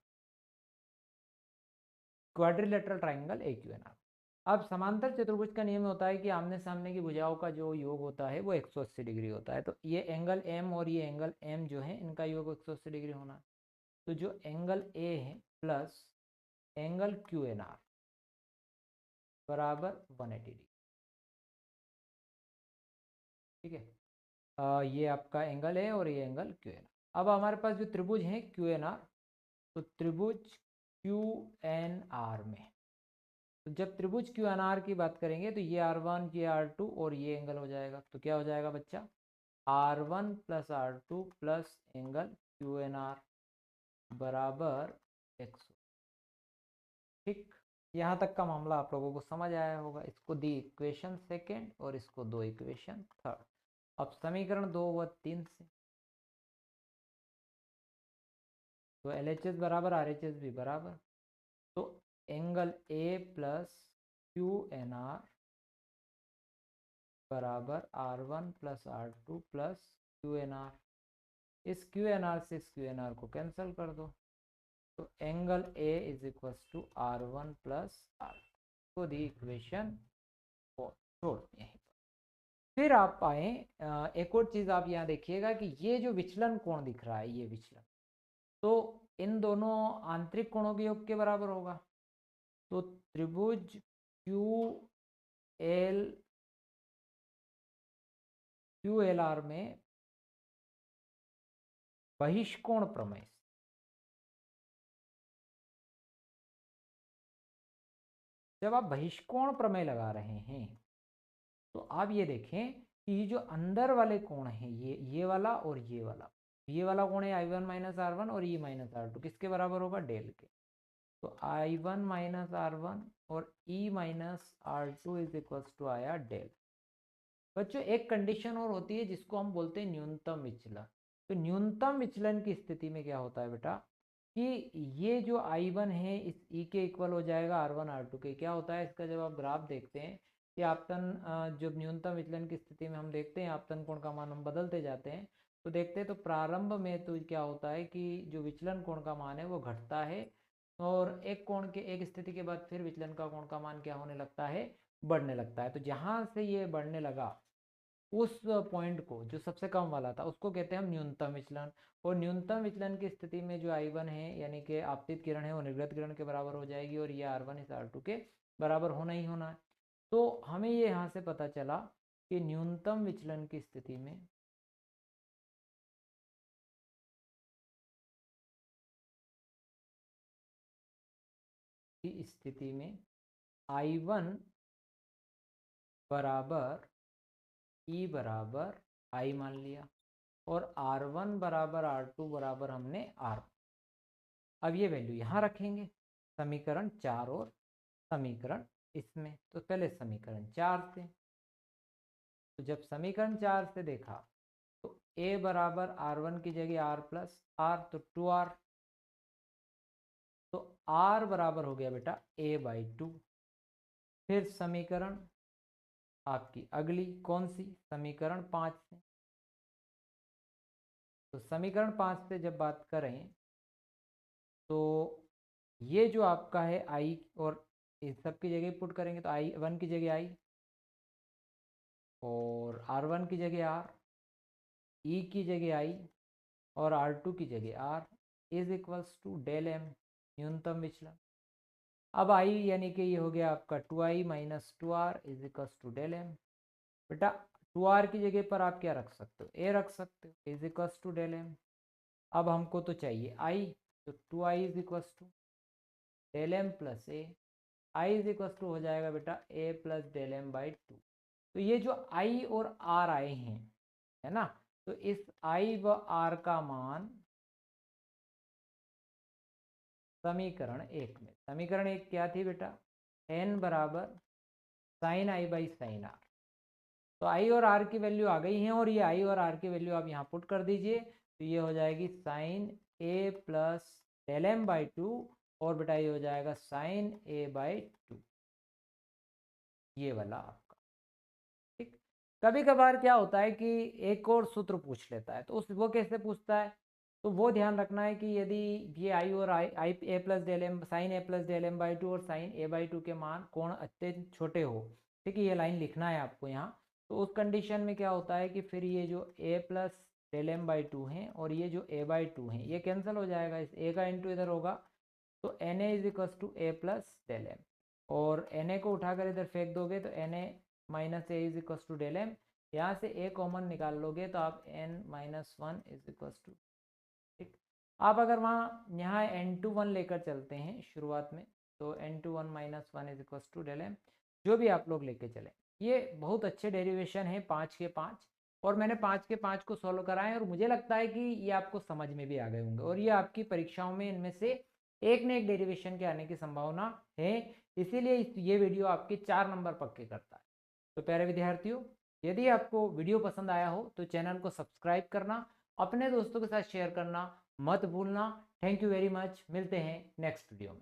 क्वाड्रिलेटरल ट्राइंगल AQNR। अब समांतर चतुर्भुज का नियम होता है कि आमने सामने की भुजाओं का जो योग होता है वो 180 डिग्री होता है। तो ये एंगल M और ये एंगल M जो है इनका योग 180 डिग्री होना। तो जो एंगल A है प्लस एंगल QNR बराबर 180 डिग्री। ठीक है, ये आपका एंगल है और ये एंगल QNR। अब हमारे पास जो त्रिभुज है QNR, तो त्रिभुज QNR में, तो जब त्रिभुज QNR की बात करेंगे तो ये R1 ये R2 और ये एंगल हो जाएगा। तो क्या हो जाएगा बच्चा, R1 plus R2 plus angle QNR बराबर 100। ठीक, यहाँ तक का मामला आप लोगों को समझ आया होगा। इसको दी इक्वेशन सेकेंड और इसको दो इक्वेशन थर्ड। अब समीकरण 2 व 3 से, तो LHS बराबर RHS भी बराबर, तो एंगल A प्लस QNR बराबर R1 plus R2 plus QNR। इस QNR से इस QNR को कैंसिल कर दो, तो angle A is equal to R1 plus R2। तो दी इक्वेशन 4 छोड़ दिए। फिर आप आए, एक और चीज़ आप यहाँ देखिएगा कि ये जो विचलन कोण दिख रहा है, ये विचलन तो इन दोनों आंतरिक कोणों के योग के बराबर होगा। तो त्रिभुज QLR में बहिष्कोण प्रमेय, जब आप बहिष्कोण प्रमेय लगा रहे हैं तो आप ये देखें कि ये जो अंदर वाले कोण हैं, ये वाला और ये वाला कोण है I1 माइनस R1 और ये माइनस R2, किसके बराबर होगा, डेल के। तो I1 माइनस R1 और E minus R2 is equal to आया डेल। बच्चों एक कंडीशन और होती है जिसको हम बोलते हैं न्यूनतम विचलन। तो न्यूनतम विचलन की स्थिति में क्या होता है बेटा, कि ये जो I1 है इस E के इक्वल हो जाएगा R1 R2 के। क्या होता है इसका, जब आप ग्राफ देखते हैं कि आपतन, जब न्यूनतम विचलन की स्थिति में हम देखते हैं आपतन कोण का मान हम बदलते जाते हैं, तो देखते हैं तो प्रारंभ में तो क्या होता है कि जो विचलन कोण का मान है वो घटता है, और एक स्थिति के बाद फिर विचलन का कोण का मान क्या होने लगता है, बढ़ने लगता है। तो जहाँ से ये बढ़ने लगा उस पॉइंट को, जो सबसे कम वाला था, उसको कहते हैं हम न्यूनतम विचलन। और न्यूनतम विचलन की स्थिति में जो I1 है यानी कि आपतित किरण है वो निर्गत किरण के बराबर हो जाएगी, और ये R1 इस R2 के बराबर होना ही होना है। तो हमें ये यहाँ से पता चला कि न्यूनतम विचलन की स्थिति में I1 बराबर E बराबर I मान लिया, और R1 बराबर R2 बराबर हमने R। अब ये वैल्यू यहाँ रखेंगे समीकरण 4 और समीकरण इसमें। तो पहले समीकरण 4 से, तो जब समीकरण 4 से देखा तो A बराबर R1 की जगह R प्लस R, तो 2R, तो R बराबर हो गया बेटा A/2। फिर समीकरण आपकी अगली कौन सी, समीकरण 5 से। तो समीकरण 5 से जब बात करें तो ये जो आपका है I, और इस सब की जगह पुट करेंगे तो I1 की जगह I, और R1 की जगह R, E की जगह I और R2 की जगह R is equals to del M, न्यूनतम विचलन। अब I यानी कि ये हो गया आपका 2I minus 2R is equals to del M। बेटा 2R की जगह पर आप क्या रख सकते हो, A रख सकते हो, is equals to del M। अब हमको तो चाहिए I, तो 2I is equals to del M plus A। I is equals to हो जाएगा बेटा A प्लस डेल M/2। तो ये जो I और R आए हैं, है ना, तो इस I व R का मान समीकरण 1 में, समीकरण 1 क्या थी बेटा, n बराबर साइन I बाई साइन R। तो I और R की वैल्यू आ गई है, और ये I और R की वैल्यू आप यहाँ पुट कर दीजिए, तो ये हो जाएगी sign A plus del M/2, और बेटा ये हो जाएगा साइन A/2, ये वाला आपका। ठीक, कभी कभार क्या होता है कि एक और सूत्र पूछ लेता है, तो उस वो कैसे पूछता है, तो वो ध्यान रखना है कि यदि ये आई और आई A plus del M sine A plus del M by two और साइन ए बाई टू के मान कोण अत्यंत छोटे हो, ठीक है, ये लाइन लिखना है आपको यहाँ। तो उस कंडीशन में क्या होता है कि फिर ये जो A plus del M by two हैं और ये जो ए बाई टू हैं ये कैंसिल हो जाएगा, इस ए का इंटू इधर होगा, तो N A is equals to A plus del M, और एन ए को उठाकर इधर फेंक दोगे तो N A minus A is equals to del M, यहाँ से ए कॉमन निकाल लोगे तो आप N minus one is equals to, ठीक। आप अगर वहाँ यहाँ एन टू वन लेकर चलते हैं शुरुआत में, तो N two one minus one is equals to del M, जो भी आप लोग लेके चलें। ये बहुत अच्छे डेरिवेशन है 5 के 5, और मैंने 5 के 5 को सॉल्व कराए और मुझे लगता है कि ये आपको समझ में भी आ गए होंगे, और ये आपकी परीक्षाओं में इनमें से एक न एक डेरिवेशन के आने की संभावना है, इसीलिए ये वीडियो आपके 4 नंबर पक्के करता है। तो प्यारे विद्यार्थियों, यदि आपको वीडियो पसंद आया हो तो चैनल को सब्सक्राइब करना, अपने दोस्तों के साथ शेयर करना मत भूलना। थैंक यू वेरी मच, मिलते हैं नेक्स्ट वीडियो में।